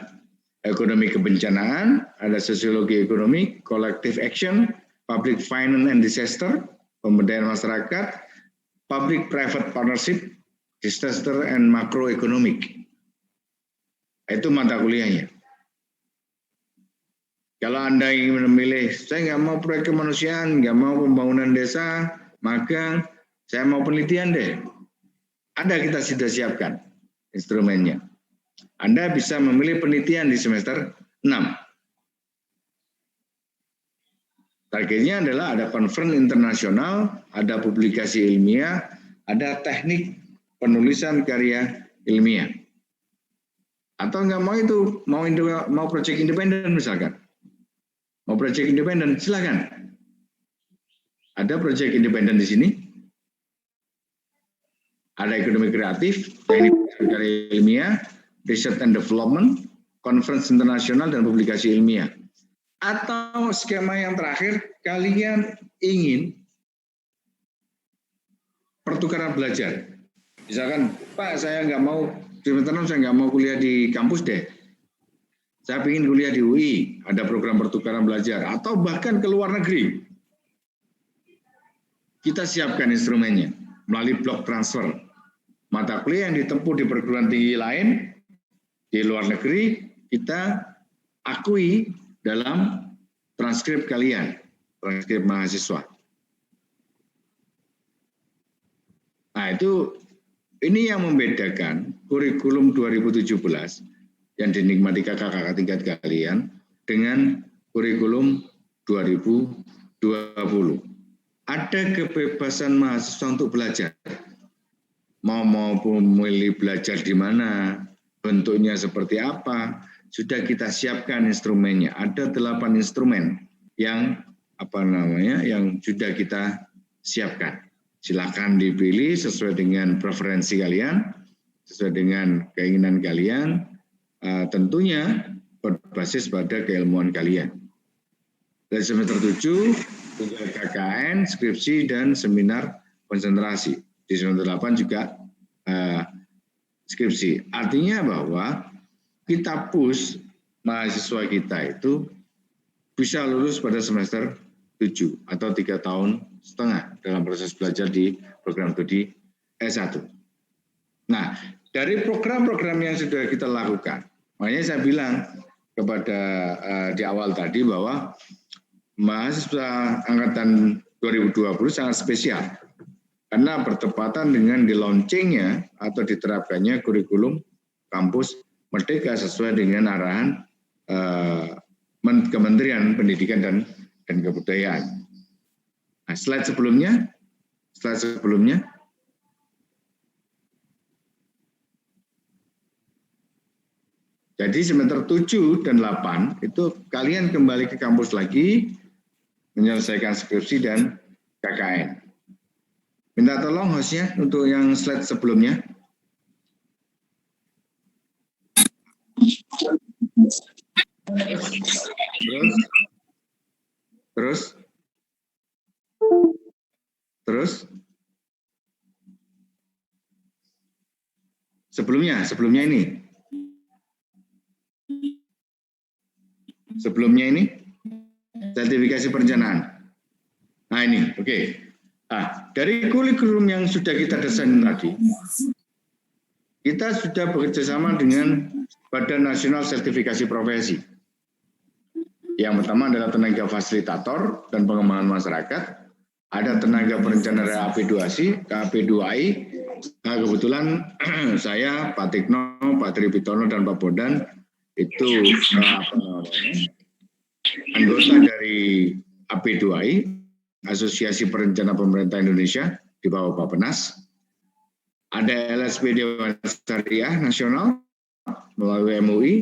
ekonomi kebencanaan, ada sosiologi ekonomi, collective action, public finance and disaster, pemberdayaan masyarakat, public private partnership, disaster and macroeconomic. Itu mata kuliahnya. Kalau Anda ingin memilih, saya nggak mau proyek kemanusiaan, nggak mau pembangunan desa, maka saya mau penelitian deh. Ada, kita sudah siapkan instrumennya. Anda bisa memilih penelitian di semester 6. Targetnya adalah ada conference internasional, ada publikasi ilmiah, ada teknik penulisan karya ilmiah. Atau nggak mau itu, mau project independen misalkan. Mau project independen, silakan. Ada project independen di sini. Ada ekonomi kreatif, teknik karya ilmiah, research and development, conference internasional, dan publikasi ilmiah. Atau skema yang terakhir, kalian ingin pertukaran belajar. Misalkan, Pak, saya nggak mau, saya nggak mau kuliah di kampus deh. Saya ingin kuliah di UI, ada program pertukaran belajar, atau bahkan ke luar negeri. Kita siapkan instrumennya melalui blok transfer. Mata kuliah yang ditempuh di perguruan tinggi lain, di luar negeri, kita akui dalam transkrip kalian, transkrip mahasiswa. Nah, ini yang membedakan kurikulum 2017 yang dinikmati kakak-kakak tingkat kalian dengan kurikulum 2020. Ada kebebasan mahasiswa untuk belajar. Mau memilih belajar di mana, bentuknya seperti apa, sudah kita siapkan instrumennya. Ada 8 instrumen yang yang sudah kita siapkan. Silakan dipilih sesuai dengan preferensi kalian, sesuai dengan keinginan kalian, tentunya berbasis pada keilmuan kalian. Dari semester 7, tugas KKN, skripsi, dan seminar konsentrasi. Di semester 8 juga skripsi. Artinya bahwa kita push mahasiswa kita itu bisa lulus pada semester 7 atau 3,5 tahun dalam proses belajar di program studi S1. Nah, dari program-program yang sudah kita lakukan, makanya saya bilang kepada di awal tadi bahwa mahasiswa angkatan 2020 sangat spesial karena bertepatan dengan di launchingnya atau diterapkannya kurikulum kampus Merdeka sesuai dengan arahan Kementerian Pendidikan dan Kebudayaan. Nah, slide sebelumnya. Jadi semester 7 dan 8 itu kalian kembali ke kampus lagi menyelesaikan skripsi dan KKN. Minta tolong hostnya untuk yang slide sebelumnya. Terus. Sebelumnya ini. sebelumnya ini sertifikasi perencanaan. Nah ini, oke. Nah, dari kurikulum yang sudah kita desain tadi, kita sudah bekerjasama dengan Badan Nasional Sertifikasi Profesi. Yang pertama adalah tenaga fasilitator dan pengembangan masyarakat. Ada tenaga perencana AP2I. Nah, kebetulan saya, Pak Tikno, Pak Tripitono, dan Pak Bondan itu anggota dari AP2I, Asosiasi Perencana Pemerintah Indonesia di bawah Bappenas. Ada LSP Dewan Syariah Nasional melalui MUI,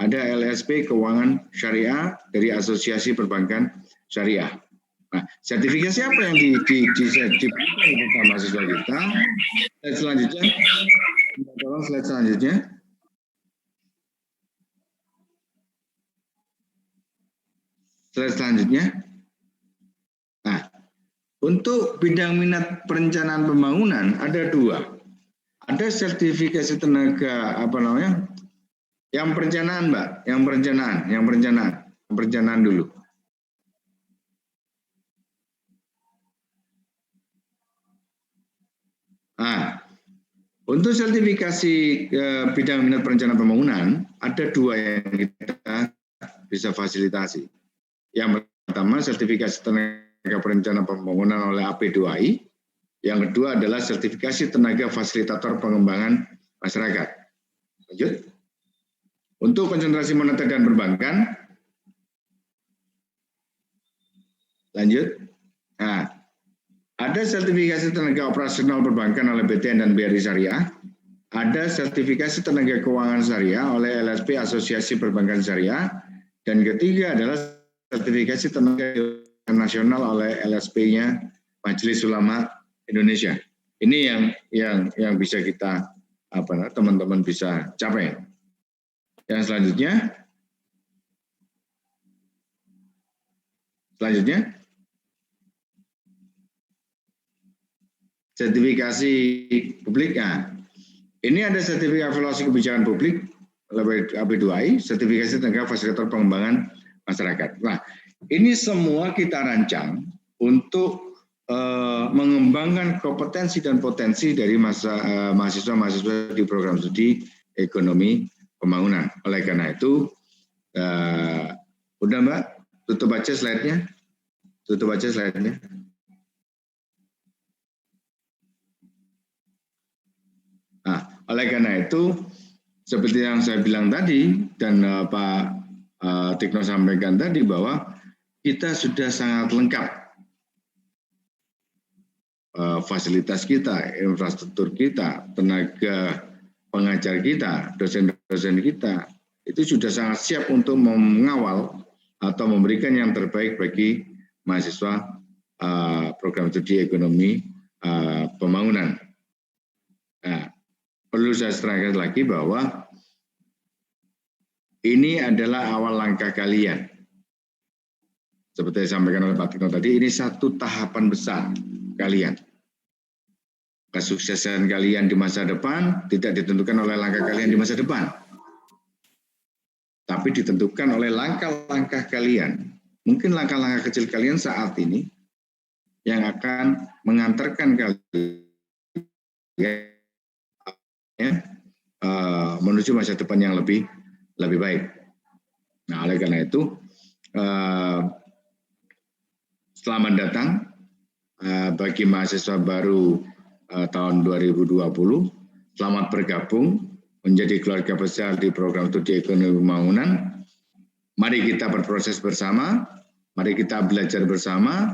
ada LSP Keuangan Syariah dari Asosiasi Perbankan Syariah. Nah, sertifikasi apa yang diberikan kepada mahasiswa kita? Slide selanjutnya, tolong slide selanjutnya. Slide selanjutnya. Nah, untuk bidang minat perencanaan pembangunan ada dua. Ada sertifikasi tenaga yang perencanaan, Mbak, yang perencanaan dulu. Nah, untuk sertifikasi bidang minat perencanaan pembangunan ada dua yang kita bisa fasilitasi. Yang pertama sertifikasi tenaga perencana pembangunan oleh AP2I. Yang kedua adalah sertifikasi tenaga fasilitator pengembangan masyarakat. Lanjut. Untuk konsentrasi moneter dan perbankan. Lanjut. Nah, ada sertifikasi tenaga operasional perbankan oleh BTN dan BRI Syariah. Ada sertifikasi tenaga keuangan syariah oleh LSP Asosiasi Perbankan Syariah. Dan ketiga adalah sertifikasi tenaga nasional oleh LSP-nya Majelis Ulama Indonesia. Ini yang bisa kita teman-teman bisa capai. Yang selanjutnya sertifikasi publik. Nah, ini ada sertifikasi evaluasi kebijakan publik oleh AP2I, sertifikasi tenaga fasilitator pengembangan masyarakat. Nah, ini semua kita rancang untuk mengembangkan kompetensi dan potensi dari mahasiswa-mahasiswa di program studi ekonomi pembangunan. Oleh karena itu, udah Mbak, tutup aja slide-nya. Nah, oleh karena itu, seperti yang saya bilang tadi dan Pak Tikno sampaikan tadi bahwa kita sudah sangat lengkap. Fasilitas kita, infrastruktur kita, tenaga pengajar kita, dosen-dosen kita, itu sudah sangat siap untuk mengawal atau memberikan yang terbaik bagi mahasiswa program studi ekonomi pembangunan. Nah, perlu saya sampaikan lagi bahwa ini adalah awal langkah kalian. Seperti yang disampaikan oleh Pak Tikno tadi, ini satu tahapan besar kalian. Kesuksesan kalian di masa depan tidak ditentukan oleh langkah kalian di masa depan, tapi ditentukan oleh langkah-langkah kalian. Mungkin langkah-langkah kecil kalian saat ini yang akan mengantarkan kalian menuju masa depan yang lebih baik. Nah, oleh karena itu, selamat datang bagi mahasiswa baru tahun 2020. Selamat bergabung menjadi keluarga besar di program studi ekonomi pembangunan. Mari kita berproses bersama, mari kita belajar bersama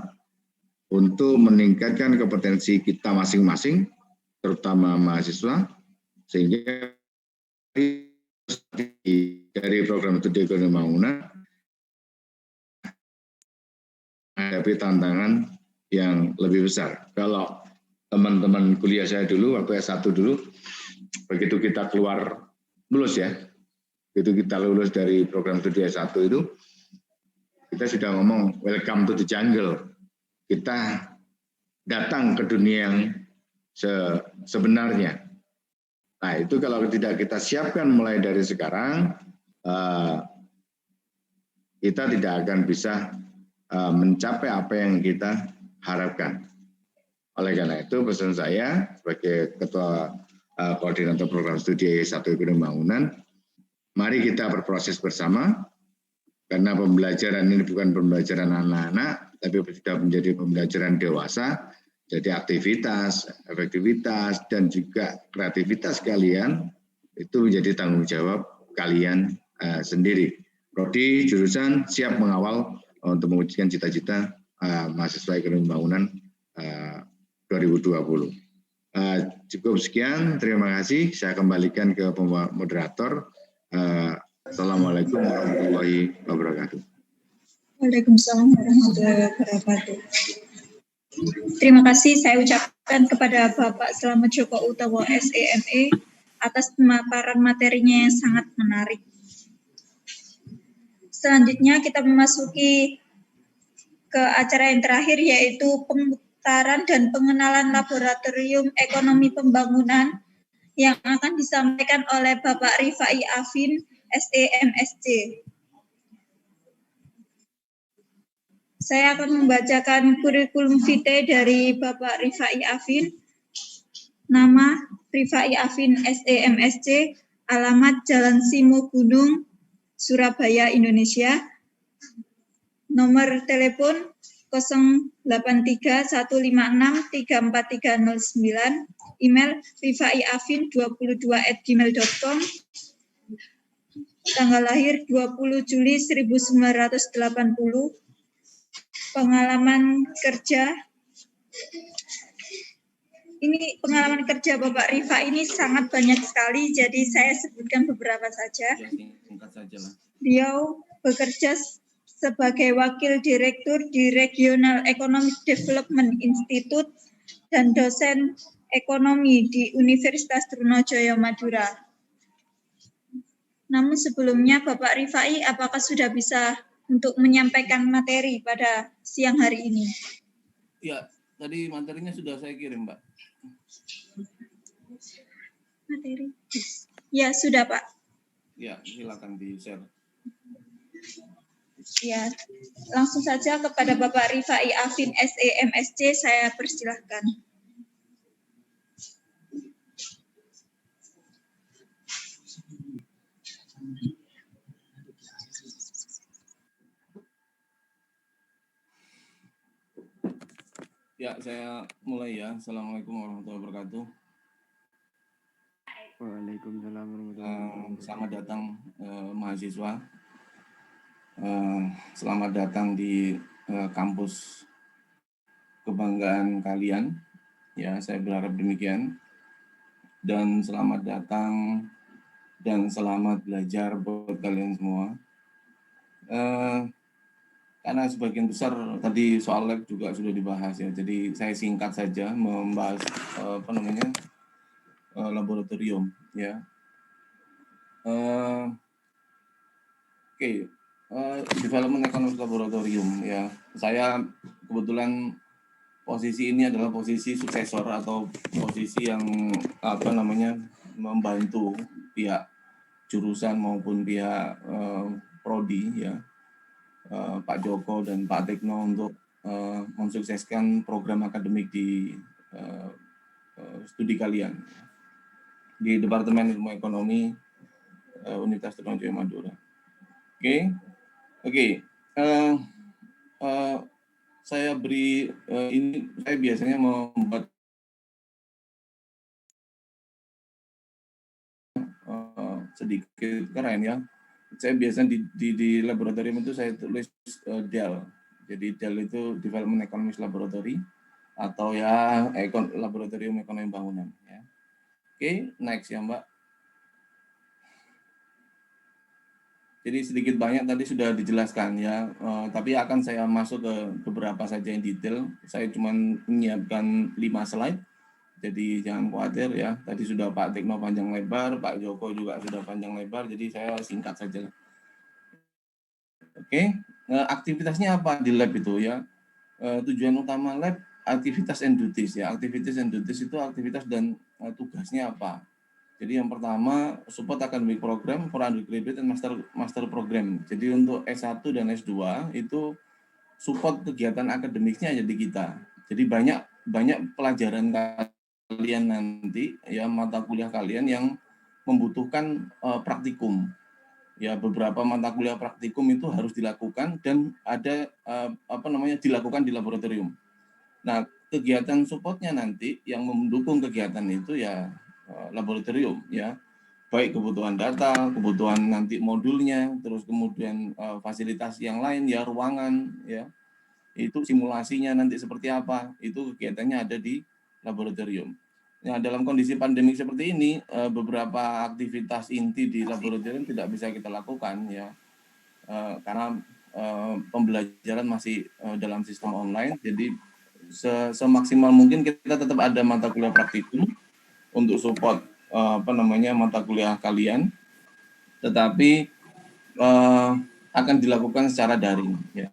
untuk meningkatkan kompetensi kita masing-masing, terutama mahasiswa, sehingga dari program studi ekonomi pembangunan menghadapi tantangan yang lebih besar. Kalau teman-teman kuliah saya dulu, waktu S1 dulu, begitu kita keluar lulus ya, begitu kita lulus dari program studi S1 itu, kita sudah ngomong welcome to the jungle. Kita datang ke dunia yang sebenarnya. Nah, itu kalau tidak kita siapkan mulai dari sekarang, kita tidak akan bisa mencapai apa yang kita harapkan. Oleh karena itu pesan saya sebagai Ketua Koordinator Program Studi S1 Ekonomi Pembangunan, mari kita berproses bersama, karena pembelajaran ini bukan pembelajaran anak-anak, tapi sudah menjadi pembelajaran dewasa. Jadi aktivitas, efektivitas, dan juga kreativitas kalian itu menjadi tanggung jawab kalian sendiri. Prodi jurusan siap mengawal untuk mewujudkan cita-cita mahasiswa ekonomi pembangunan 2020. Cukup sekian, terima kasih. Saya kembalikan ke moderator. Assalamualaikum warahmatullahi wabarakatuh. Waalaikumsalam warahmatullahi wabarakatuh. Terima kasih saya ucapkan kepada Bapak Slamet Djoko Utowo SEME atas pemaparan materinya yang sangat menarik. Selanjutnya kita memasuki ke acara yang terakhir, yaitu pemutaran dan pengenalan Laboratorium Ekonomi Pembangunan yang akan disampaikan oleh Bapak Rifai Afin, SEMSC. Saya akan membacakan kurikulum vitae dari Bapak Rifai Afin. Nama Rifai Afin, SEMSC, alamat Jalan Simo Gunung, Surabaya, Indonesia. Nomor telepon 0831563439, email rifaiafin22@gmail.com, tanggal lahir 20 Juli 1980, pengalaman kerja. Ini pengalaman kerja Bapak Rifa ini sangat banyak sekali, jadi saya sebutkan beberapa saja. Beliau bekerja sebagai Wakil Direktur di Regional Economic Development Institute dan dosen ekonomi di Universitas Trunojoyo Madura. Namun sebelumnya Bapak Rifai, apakah sudah bisa untuk menyampaikan materi pada siang hari ini? Ya, tadi materinya sudah saya kirim, Mbak. Materi? Ya, sudah, Pak. Ya, silakan di-share. Ya, langsung saja kepada Bapak Rifai Afin, SEMSC, saya persilahkan. Ya, saya mulai ya. Assalamualaikum warahmatullahi wabarakatuh. Waalaikumsalam warahmatullahi wabarakatuh. Selamat datang mahasiswa. Selamat datang di kampus kebanggaan kalian. Ya, saya berharap demikian. Dan selamat datang dan selamat belajar buat kalian semua. Karena sebagian besar tadi soal lab juga sudah dibahas ya, jadi saya singkat saja membahas laboratorium ya. Development Economics Laboratorium ya. Saya kebetulan posisi ini adalah posisi suksesor atau posisi yang membantu pihak jurusan maupun pihak prodi ya. Pak Joko dan Pak Tekno untuk mensukseskan program akademik di studi kalian di Departemen Ilmu Ekonomi Universitas Trunojoyo Madura. Oke. Saya beri ini, saya biasanya membuat sedikit keren ya. Saya biasanya di laboratorium itu saya tulis DEL. Jadi DEL itu Development Economics Laboratory atau ya Laboratorium Ekonomi Bangunan. Ya. Oke, next ya Mbak. Jadi sedikit banyak tadi sudah dijelaskan ya, tapi akan saya masuk ke beberapa saja yang detail. Saya cuma menyiapkan 5 slide. Jadi jangan khawatir ya, tadi sudah Pak Tekno panjang lebar, Pak Joko juga sudah panjang lebar, jadi saya singkat saja. Oke, aktivitasnya apa di lab itu ya? Tujuan utama lab, aktivitas and duties ya. Aktivitas and duties itu aktivitas dan tugasnya apa? Jadi yang pertama, support academic program for undergraduate and master program. Jadi untuk S1 dan S2 itu support kegiatan akademiknya jadi kita. Jadi banyak pelajaran kalian nanti, ya mata kuliah kalian yang membutuhkan praktikum. Ya beberapa mata kuliah praktikum itu harus dilakukan dan ada dilakukan di laboratorium. Nah, kegiatan supportnya nanti yang mendukung kegiatan itu ya laboratorium, ya baik kebutuhan data, kebutuhan nanti modulnya, terus kemudian fasilitas yang lain, ya ruangan, ya itu simulasinya nanti seperti apa, itu kegiatannya ada di laboratorium. Nah, dalam kondisi pandemik seperti ini, beberapa aktivitas inti di laboratorium tidak bisa kita lakukan, ya karena pembelajaran masih dalam sistem online. Jadi semaksimal mungkin kita tetap ada mata kuliah praktikum untuk support mata kuliah kalian, tetapi akan dilakukan secara daring, ya.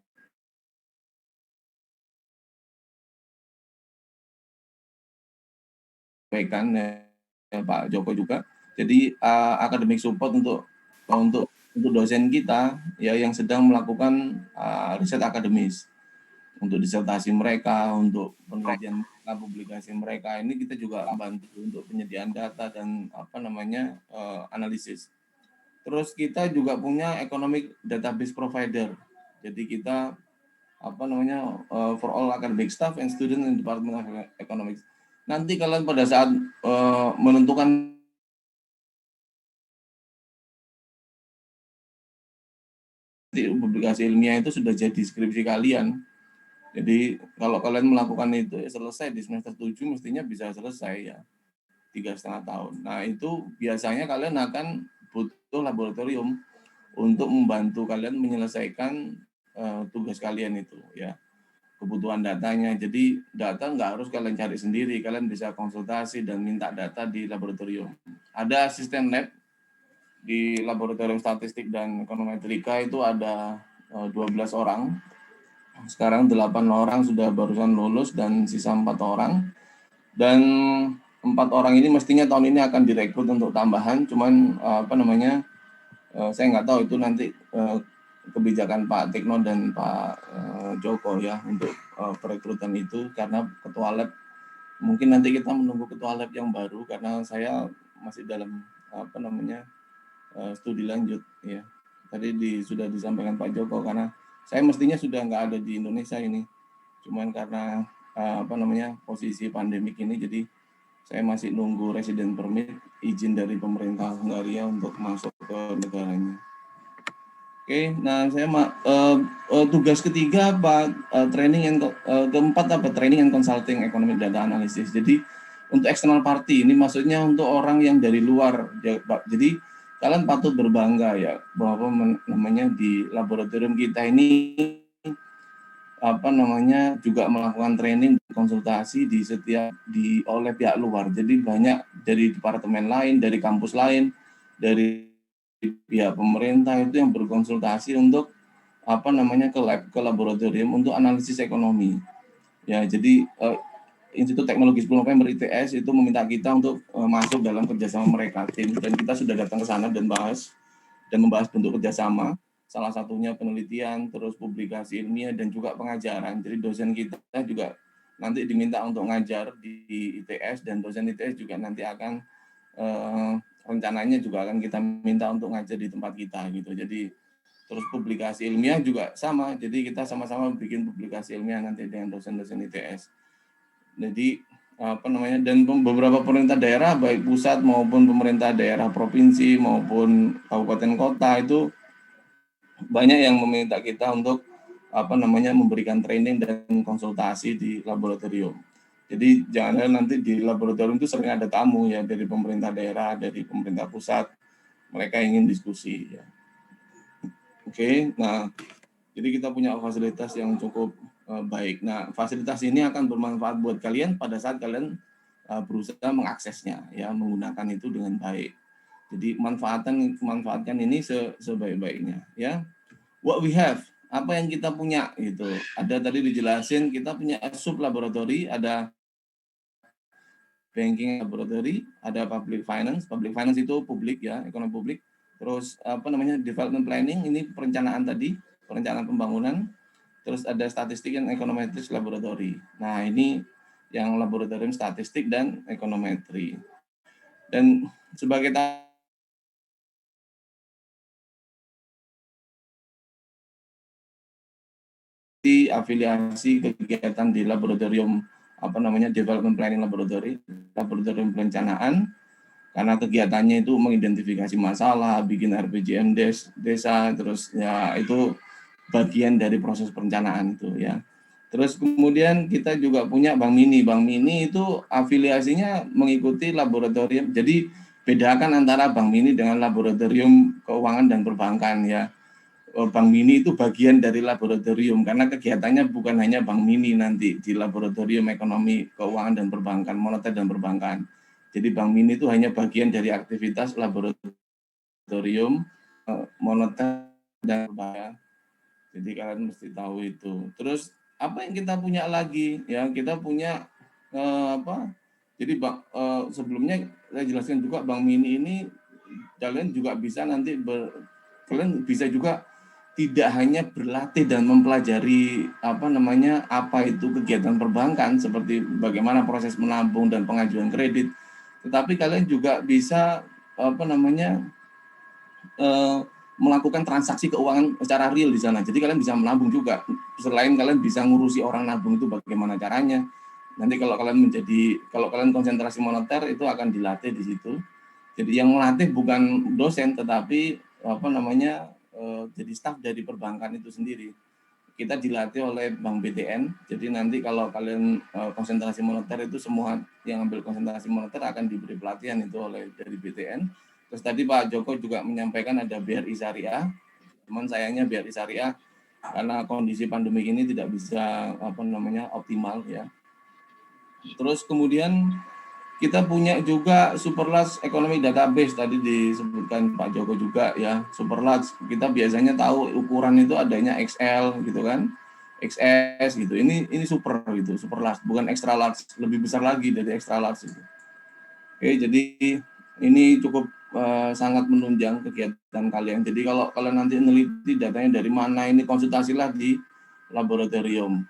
Sampaikan Pak Joko juga. Jadi akademik support untuk dosen kita ya yang sedang melakukan riset akademis untuk disertasi mereka, untuk penelitian publikasi mereka, ini kita juga bantu untuk penyediaan data dan analisis. Terus kita juga punya economic database provider. Jadi kita for all academic staff and student in Department of Economics. Nanti kalian pada saat menentukan publikasi ilmiah itu sudah jadi skripsi kalian. Jadi kalau kalian melakukan itu selesai di semester 7 mestinya bisa selesai ya 3,5 tahun. Nah itu biasanya kalian akan butuh laboratorium untuk membantu kalian menyelesaikan tugas kalian itu ya, kebutuhan datanya. Jadi data nggak harus kalian cari sendiri, kalian bisa konsultasi dan minta data di laboratorium. Ada asisten lab di laboratorium statistik dan ekonometrika itu ada 12 orang. Sekarang 8 orang sudah barusan lulus dan sisa 4 orang. Dan 4 orang ini mestinya tahun ini akan direkrut untuk tambahan, cuman saya nggak tahu itu nanti kebijakan Pak Tekno dan Pak Joko ya untuk perekrutan itu, karena ketua lab mungkin nanti kita menunggu ketua lab yang baru karena saya masih dalam studi lanjut ya. Tadi sudah disampaikan Pak Joko karena saya mestinya sudah nggak ada di Indonesia ini, cuman karena posisi pandemik ini, jadi saya masih nunggu resident permit, izin dari pemerintah Hungaria untuk masuk ke negaranya. Oke, nah saya tugas ketiga keempat training and consulting economic data analysis. Jadi untuk external party ini maksudnya untuk orang yang dari luar. Jadi kalian patut berbangga ya bahwa di laboratorium kita ini juga melakukan training konsultasi oleh pihak luar. Jadi banyak dari departemen lain, dari kampus lain, dari pihak pemerintah itu yang berkonsultasi untuk ke laboratorium untuk analisis ekonomi. Ya, jadi Institut Teknologi 10 November ITS itu meminta kita untuk masuk dalam kerjasama mereka tim, dan kita sudah datang ke sana dan membahas bentuk kerjasama. Salah satunya penelitian, terus publikasi ilmiah dan juga pengajaran. Jadi dosen kita juga nanti diminta untuk ngajar di ITS, dan dosen ITS juga nanti akan rencananya juga akan kita minta untuk ngajar di tempat kita gitu. Jadi terus publikasi ilmiah juga sama. Jadi kita sama-sama bikin publikasi ilmiah nanti dengan dosen-dosen ITS. Jadi dan beberapa pemerintah daerah baik pusat maupun pemerintah daerah provinsi maupun kabupaten kota itu banyak yang meminta kita untuk memberikan training dan konsultasi di laboratorium. Jadi jangan nanti di laboratorium itu sering ada tamu ya dari pemerintah daerah, dari pemerintah pusat, mereka ingin diskusi ya. Oke, nah jadi kita punya fasilitas yang cukup baik. Nah, fasilitas ini akan bermanfaat buat kalian pada saat kalian berusaha mengaksesnya ya, menggunakan itu dengan baik. Jadi manfaatkan ini sebaik-baiknya ya. What we have, apa yang kita punya gitu. Ada tadi dijelasin kita punya sub laboratory, ada banking laboratory, ada public finance. Public finance itu publik ya, ekonomi publik. Terus development planning, ini perencanaan tadi, perencanaan pembangunan. Terus ada statistik dan econometrics laboratory. Nah, ini yang laboratorium statistik dan ekonometri. Dan sebagai afiliasi kegiatan di laboratorium development planning laboratorium perencanaan, karena kegiatannya itu mengidentifikasi masalah, bikin RPJM desa, terus ya itu bagian dari proses perencanaan itu ya. Terus kemudian kita juga punya Bank Mini. Bank Mini itu afiliasinya mengikuti laboratorium. Jadi bedakan antara Bank Mini dengan laboratorium keuangan dan perbankan ya. Bank Mini itu bagian dari laboratorium karena kegiatannya bukan hanya Bank Mini nanti di laboratorium ekonomi, keuangan dan perbankan, moneter dan perbankan. Jadi Bank Mini itu hanya bagian dari aktivitas laboratorium moneter dan perbankan. Jadi kalian mesti tahu itu. Terus apa yang kita punya lagi? Ya kita punya Jadi sebelumnya saya jelaskan juga Bank Mini ini kalian juga bisa nanti kalian bisa juga tidak hanya berlatih dan mempelajari apa itu kegiatan perbankan seperti bagaimana proses menabung dan pengajuan kredit, tetapi kalian juga bisa melakukan transaksi keuangan secara real di sana. Jadi kalian bisa menabung juga. Selain kalian bisa ngurusi orang nabung itu bagaimana caranya. Nanti kalau kalian konsentrasi moneter itu akan dilatih di situ. Jadi yang melatih bukan dosen tetapi jadi staf dari perbankan itu sendiri. Kita dilatih oleh Bank BTN. Jadi nanti kalau kalian konsentrasi moneter itu semua yang ambil konsentrasi moneter akan diberi pelatihan itu dari BTN. Terus tadi Pak Joko juga menyampaikan ada BRI Syariah. Cuman sayangnya BRI Syariah karena kondisi pandemi ini tidak bisa optimal ya. Terus kemudian kita punya juga Superlarge Economic Database, tadi disebutkan Pak Joko juga ya. Superlarge kita biasanya tahu ukuran itu adanya XL gitu kan, XS gitu. Ini super gitu, Superlarge, bukan extra large, lebih besar lagi dari extra large itu. Oke, jadi ini cukup sangat menunjang kegiatan kalian. Jadi kalau kalian nanti meneliti datanya dari mana, ini konsultasilah di laboratorium.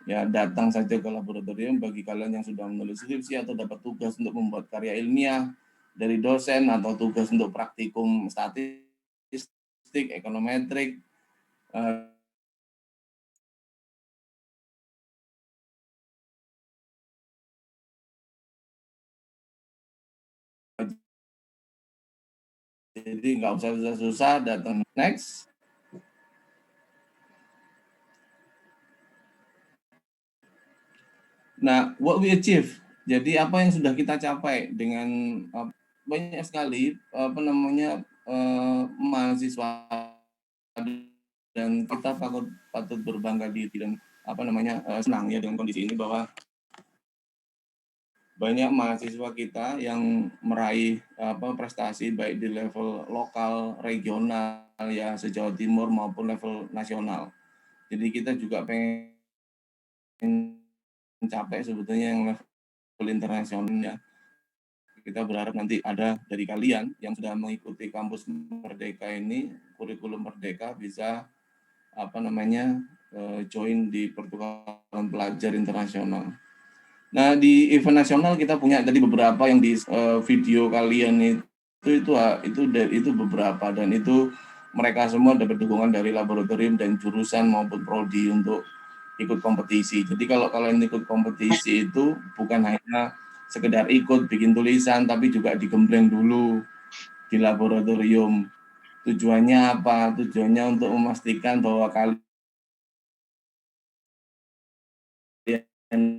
Ya, datang saja ke laboratorium bagi kalian yang sudah menulis skripsi atau dapat tugas untuk membuat karya ilmiah dari dosen atau tugas untuk praktikum statistik, ekonometrik, jadi nggak usah susah-susah datang. Next. Nah, what we achieve. Jadi apa yang sudah kita capai dengan banyak sekali mahasiswa, dan kita patut berbangga diri dan senang ya dengan kondisi ini bahwa banyak mahasiswa kita yang meraih prestasi baik di level lokal, regional ya se-Jawa Timur maupun level nasional. Jadi kita juga pengen mencapai sebetulnya yang level internasional ya. Kita berharap nanti ada dari kalian yang sudah mengikuti kampus Merdeka ini, kurikulum Merdeka bisa join di pertukaran pelajar internasional. Nah, di event nasional kita punya tadi beberapa yang di video kalian itu beberapa, dan itu mereka semua dapat dukungan dari laboratorium dan jurusan maupun prodi untuk ikut kompetisi. Jadi kalau kalian ikut kompetisi itu bukan hanya sekedar ikut bikin tulisan, tapi juga digembleng dulu di laboratorium. Tujuannya apa? Tujuannya untuk memastikan bahwa kalian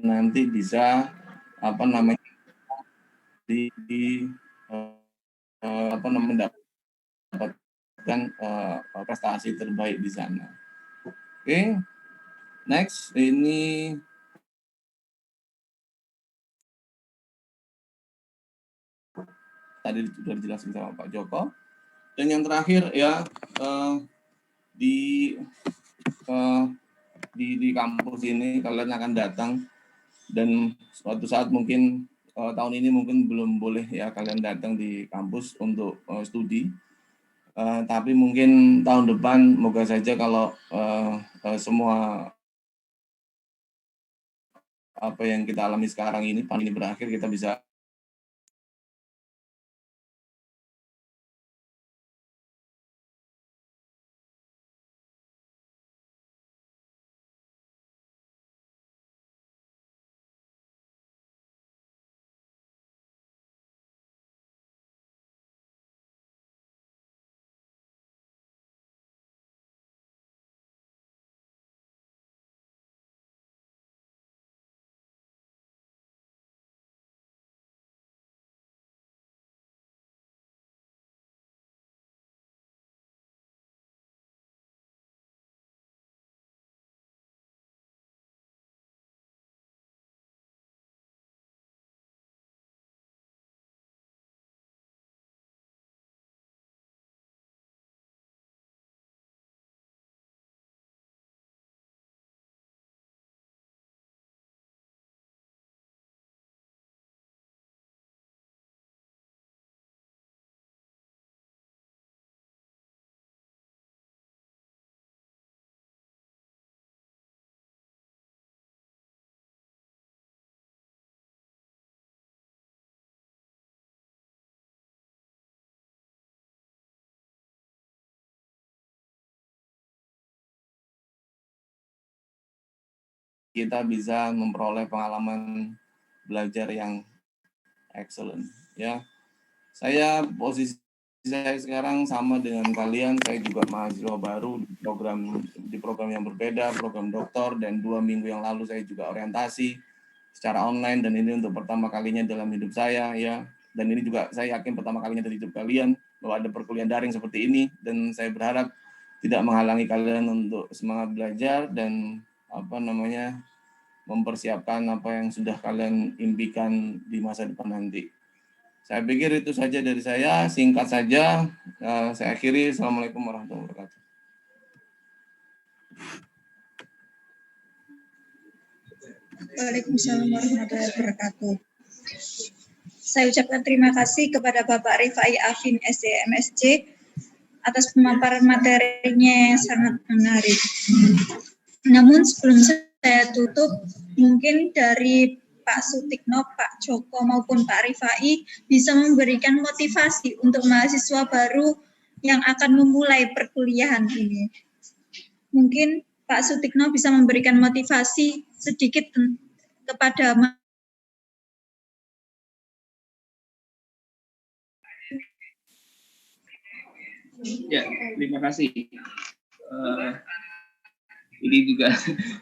nanti bisa mendapatkan prestasi terbaik di sana. Oke, next ini tadi sudah dijelaskan sama Pak Joko. Dan yang terakhir ya di kampus ini kalian akan datang dan suatu saat mungkin tahun ini mungkin belum boleh ya kalian datang di kampus untuk studi. Tapi mungkin tahun depan moga saja kalau semua apa yang kita alami sekarang ini, pandemi berakhir, kita bisa memperoleh pengalaman belajar yang excellent. Ya, posisi saya sekarang sama dengan kalian. Saya juga mahasiswa baru di program yang berbeda, program doktor, dan 2 minggu yang lalu saya juga orientasi secara online, dan ini untuk pertama kalinya dalam hidup saya, ya. Dan ini juga saya yakin pertama kalinya dalam hidup kalian bahwa ada perkuliahan daring seperti ini, dan saya berharap tidak menghalangi kalian untuk semangat belajar dan mempersiapkan apa yang sudah kalian impikan di masa depan nanti. Saya pikir itu saja dari saya, singkat saja. Saya akhiri. Assalamualaikum warahmatullahi wabarakatuh. Waalaikumsalam warahmatullahi wabarakatuh. Saya ucapkan terima kasih kepada Bapak Rifai Afin SDMSC atas pemaparan materinya yang sangat menarik. Namun sebelum saya tutup, mungkin dari Pak Sutikno, Pak Joko maupun Pak Rifai bisa memberikan motivasi untuk mahasiswa baru yang akan memulai perkuliahan ini. Mungkin Pak Sutikno bisa memberikan motivasi sedikit kepada Ya, terima kasih. Ini juga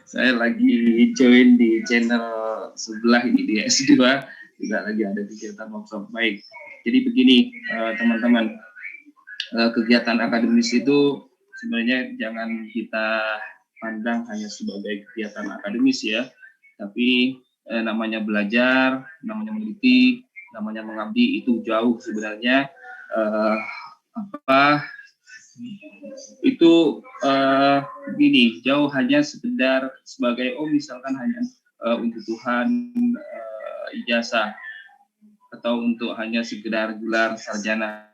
saya lagi join di channel sebelah ini di S2, juga lagi ada kegiatan workshop. Baik, jadi begini teman-teman, kegiatan akademis itu sebenarnya jangan kita pandang hanya sebagai kegiatan akademis ya, tapi namanya belajar, namanya meneliti, namanya mengabdi itu jauh sebenarnya itu gini, jauh hanya sekedar sebagai misalkan hanya untuk Tuhan ijazah atau untuk hanya sekedar gelar sarjana.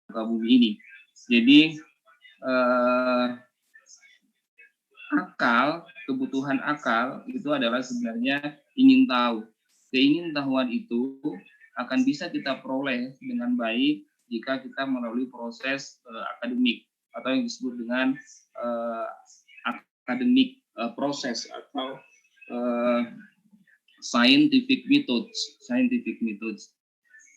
Bumi ini. Jadi kebutuhan akal itu adalah sebenarnya ingin tahu. Keingintahuan itu akan bisa kita peroleh dengan baik jika kita melalui proses akademik atau yang disebut dengan akademik proses atau scientific methods.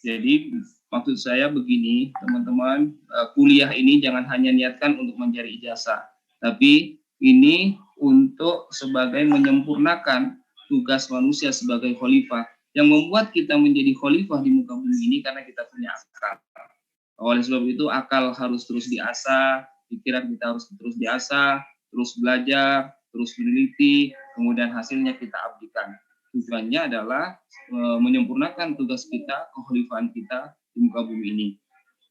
Jadi maksud saya begini, teman-teman, kuliah ini jangan hanya niatkan untuk mencari ijazah, tapi ini untuk sebagai menyempurnakan tugas manusia sebagai khalifah. Yang membuat kita menjadi khalifah di muka bumi ini karena kita punya akal. Oleh sebab itu akal harus terus diasah, pikiran kita harus terus diasah, terus belajar, terus meneliti, kemudian hasilnya kita abdikan. Tujuannya adalah menyempurnakan tugas kita, kekhalifahan kita di muka bumi ini.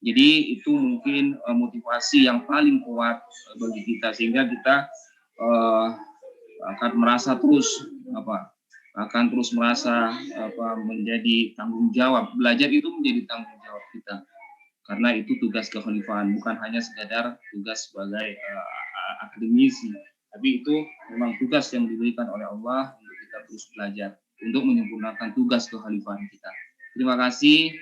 Jadi itu mungkin motivasi yang paling kuat bagi kita, sehingga kita akan merasa terus menjadi tanggung jawab. Belajar itu menjadi tanggung jawab kita, karena itu tugas kekhalifahan, bukan hanya sekadar tugas sebagai akademisi, tapi itu memang tugas yang diberikan oleh Allah untuk kita terus belajar untuk menyempurnakan tugas kekhalifahan kita. Terima kasih,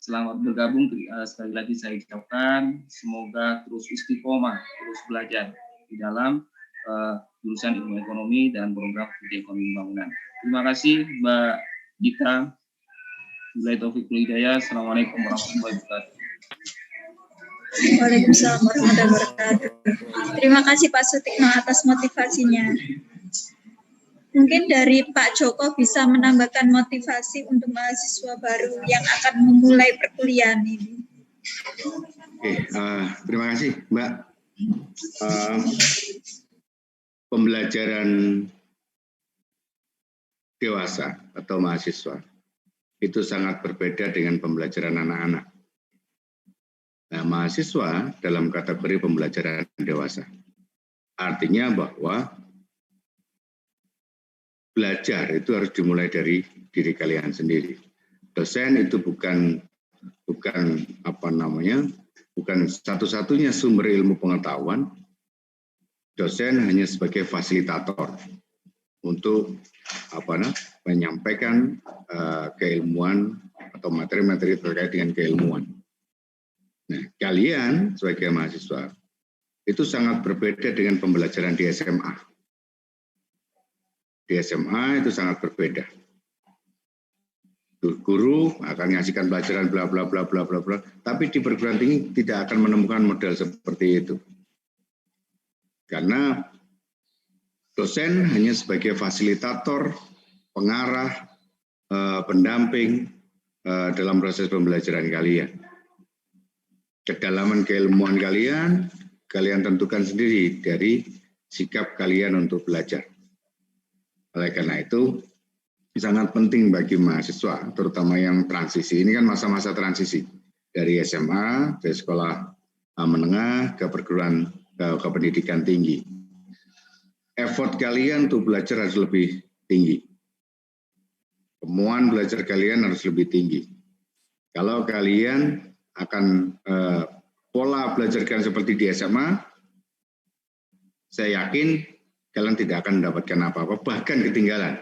selamat bergabung. Sekali lagi saya ucapkan semoga terus istiqomah, terus belajar di dalam jurusan ilmu ekonomi dan program studi ekonomi bangunan. Terima kasih Mbak Dika. Wabillahi taufiq wal hidayah. Assalamualaikum warahmatullahi wabarakatuh. Waalaikumsalam warahmatullahi wabarakatuh. Terima kasih Pak Sutikno atas motivasinya. Mungkin dari Pak Joko bisa menambahkan motivasi untuk mahasiswa baru yang akan memulai perkuliahan ini. Oke, terima kasih Mbak. Pembelajaran dewasa atau mahasiswa itu sangat berbeda dengan pembelajaran anak-anak. Nah, mahasiswa dalam kategori pembelajaran dewasa. Artinya bahwa belajar itu harus dimulai dari diri kalian sendiri. Dosen itu bukan satu-satunya sumber ilmu pengetahuan. Dosen hanya sebagai fasilitator untuk menyampaikan keilmuan atau materi-materi terkait dengan keilmuan. Nah, kalian sebagai mahasiswa itu sangat berbeda dengan pembelajaran di SMA. Di SMA itu sangat berbeda. Guru akan ngasihkan pelajaran bla bla bla bla bla bla, tapi di perguruan tinggi tidak akan menemukan model seperti itu. Karena dosen hanya sebagai fasilitator, pengarah, pendamping dalam proses pembelajaran kalian. Kedalaman keilmuan kalian tentukan sendiri dari sikap kalian untuk belajar. Oleh karena itu, sangat penting bagi mahasiswa, terutama yang transisi. Ini kan masa-masa transisi dari SMA, dari sekolah menengah ke perguruan ke pendidikan tinggi. Effort kalian untuk belajar harus lebih tinggi. Kemauan belajar kalian harus lebih tinggi. Kalau kalian akan pola belajar kalian seperti di SMA, saya yakin kalian tidak akan mendapatkan apa-apa, bahkan ketinggalan.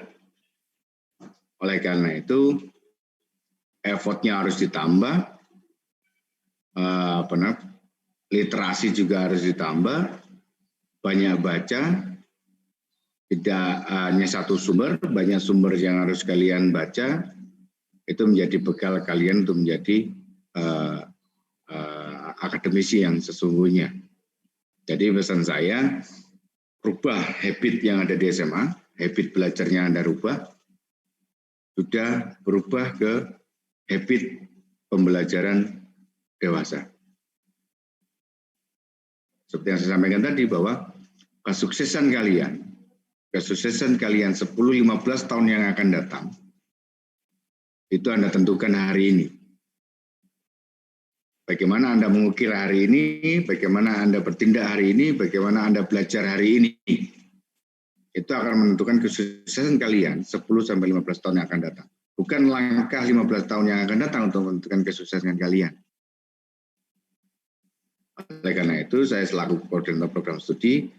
Oleh karena itu, effortnya harus ditambah, literasi juga harus ditambah, banyak baca, tidak hanya satu sumber, banyak sumber yang harus kalian baca, itu menjadi bekal kalian untuk menjadi akademisi yang sesungguhnya. Jadi pesan saya, rubah habit yang ada di SMA, habit belajarnya Anda rubah, sudah berubah ke habit pembelajaran dewasa. Seperti yang saya sampaikan tadi bahwa kesuksesan kalian 10-15 tahun yang akan datang, itu Anda tentukan hari ini. Bagaimana Anda mengukir hari ini, bagaimana Anda bertindak hari ini, bagaimana Anda belajar hari ini. Itu akan menentukan kesuksesan kalian 10-15 tahun yang akan datang. Bukan langkah 15 tahun yang akan datang untuk menentukan kesuksesan kalian. Oleh karena itu, saya selaku koordinator program studi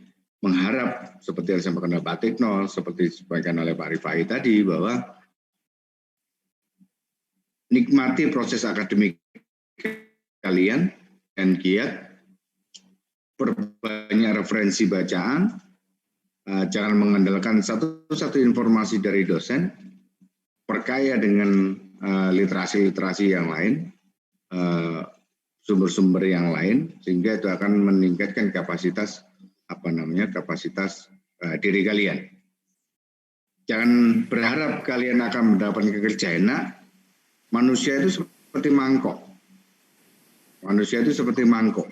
mengharap seperti yang disampaikan oleh Pak Tikno, seperti disampaikan oleh Pak Rifai tadi, bahwa nikmati proses akademik kalian dan giat, perbanyak referensi bacaan, jangan mengandalkan satu informasi dari dosen, perkaya dengan literasi yang lain, sumber-sumber yang lain, sehingga itu akan meningkatkan kapasitas diri kalian. Jangan berharap kalian akan mendapatkan kerja enak. Manusia itu seperti mangkok.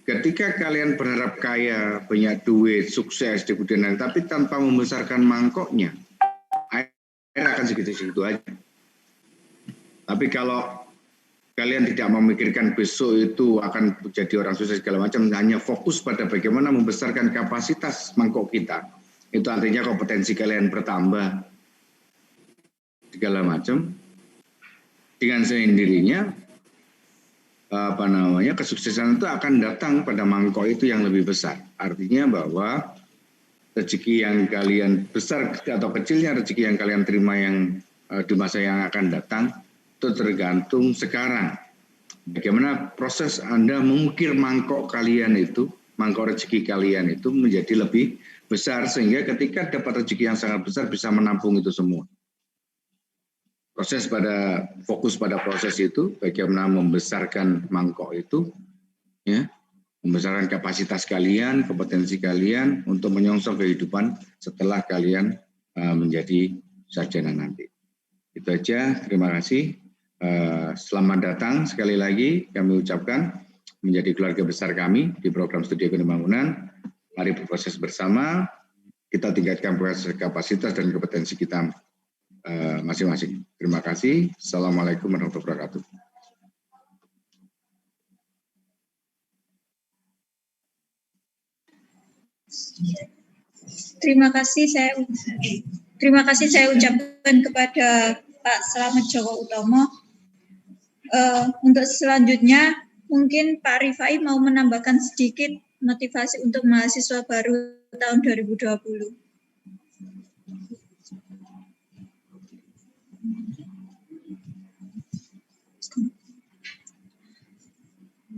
Ketika kalian berharap kaya, banyak duit, sukses di kemudian hari, tapi tanpa membesarkan mangkoknya, air akan segitu-segitu aja. Tapi kalau kalian tidak memikirkan besok itu akan menjadi orang sukses segala macam, hanya fokus pada bagaimana membesarkan kapasitas mangkok kita, itu artinya kompetensi kalian bertambah segala macam, dengan sendirinya kesuksesan itu akan datang pada mangkok itu yang lebih besar. Artinya bahwa rezeki yang kalian besar atau kecilnya rezeki yang kalian terima yang di masa yang akan datang itu tergantung sekarang. Bagaimana proses Anda mengukir mangkok kalian itu, mangkok rezeki kalian itu menjadi lebih besar, sehingga ketika dapat rezeki yang sangat besar bisa menampung itu semua. Fokus pada proses itu, bagaimana membesarkan mangkok itu, ya, membesarkan kapasitas kalian, kompetensi kalian untuk menyongsong kehidupan setelah kalian menjadi sarjana nanti. Itu aja, terima kasih. Selamat datang sekali lagi kami ucapkan menjadi keluarga besar kami di program studi ekonomi bangunan. Mari berproses bersama, kita tingkatkan kapasitas dan kompetensi kita masing-masing. Terima kasih. Assalamualaikum warahmatullahi wabarakatuh. Terima kasih saya ucapkan kepada Pak Slamet Djoko Utomo. Untuk selanjutnya mungkin Pak Rifai mau menambahkan sedikit motivasi untuk mahasiswa baru tahun 2020.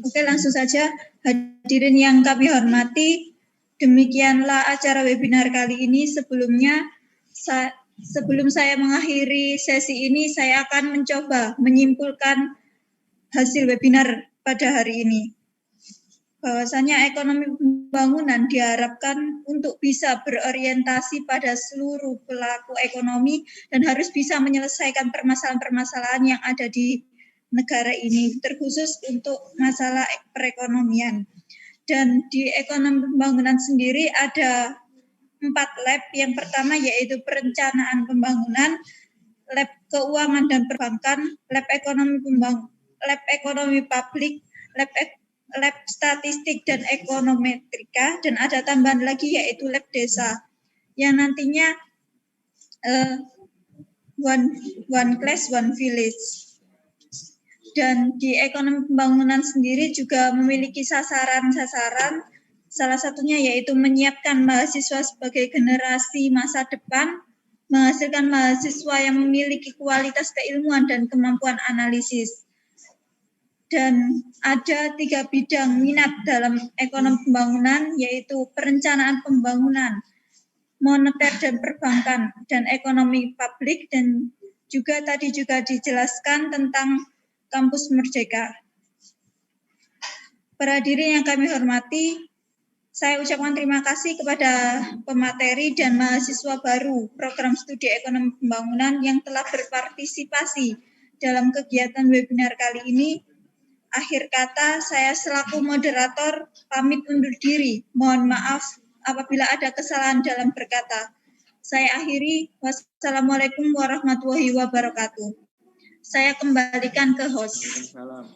Oke, langsung saja. Hadirin yang kami hormati, demikianlah acara webinar kali ini. Sebelum saya mengakhiri sesi ini, saya akan mencoba menyimpulkan hasil webinar pada hari ini. Bahwasanya ekonomi pembangunan diharapkan untuk bisa berorientasi pada seluruh pelaku ekonomi dan harus bisa menyelesaikan permasalahan-permasalahan yang ada di negara ini, terkhusus untuk masalah perekonomian. Dan di ekonomi pembangunan sendiri ada 4 lab. Yang pertama yaitu perencanaan pembangunan, lab keuangan dan perbankan, lab ekonomi publik, lab statistik dan ekonometrika, dan ada tambahan lagi yaitu lab desa yang nantinya one class one village. Dan di ekonomi pembangunan sendiri juga memiliki sasaran-sasaran, salah satunya yaitu menyiapkan mahasiswa sebagai generasi masa depan, menghasilkan mahasiswa yang memiliki kualitas keilmuan dan kemampuan analisis. Dan ada 3 bidang minat dalam ekonomi pembangunan, yaitu perencanaan pembangunan, moneter dan perbankan, dan ekonomi publik, dan juga tadi juga dijelaskan tentang Kampus Merdeka. Para hadirin yang kami hormati, saya ucapkan terima kasih kepada pemateri dan mahasiswa baru program studi ekonomi pembangunan yang telah berpartisipasi dalam kegiatan webinar kali ini. Akhir kata, saya selaku moderator pamit undur diri. Mohon maaf apabila ada kesalahan dalam berkata. Saya akhiri. Wassalamualaikum warahmatullahi wabarakatuh. Saya kembalikan ke host. Waalaikumsalam.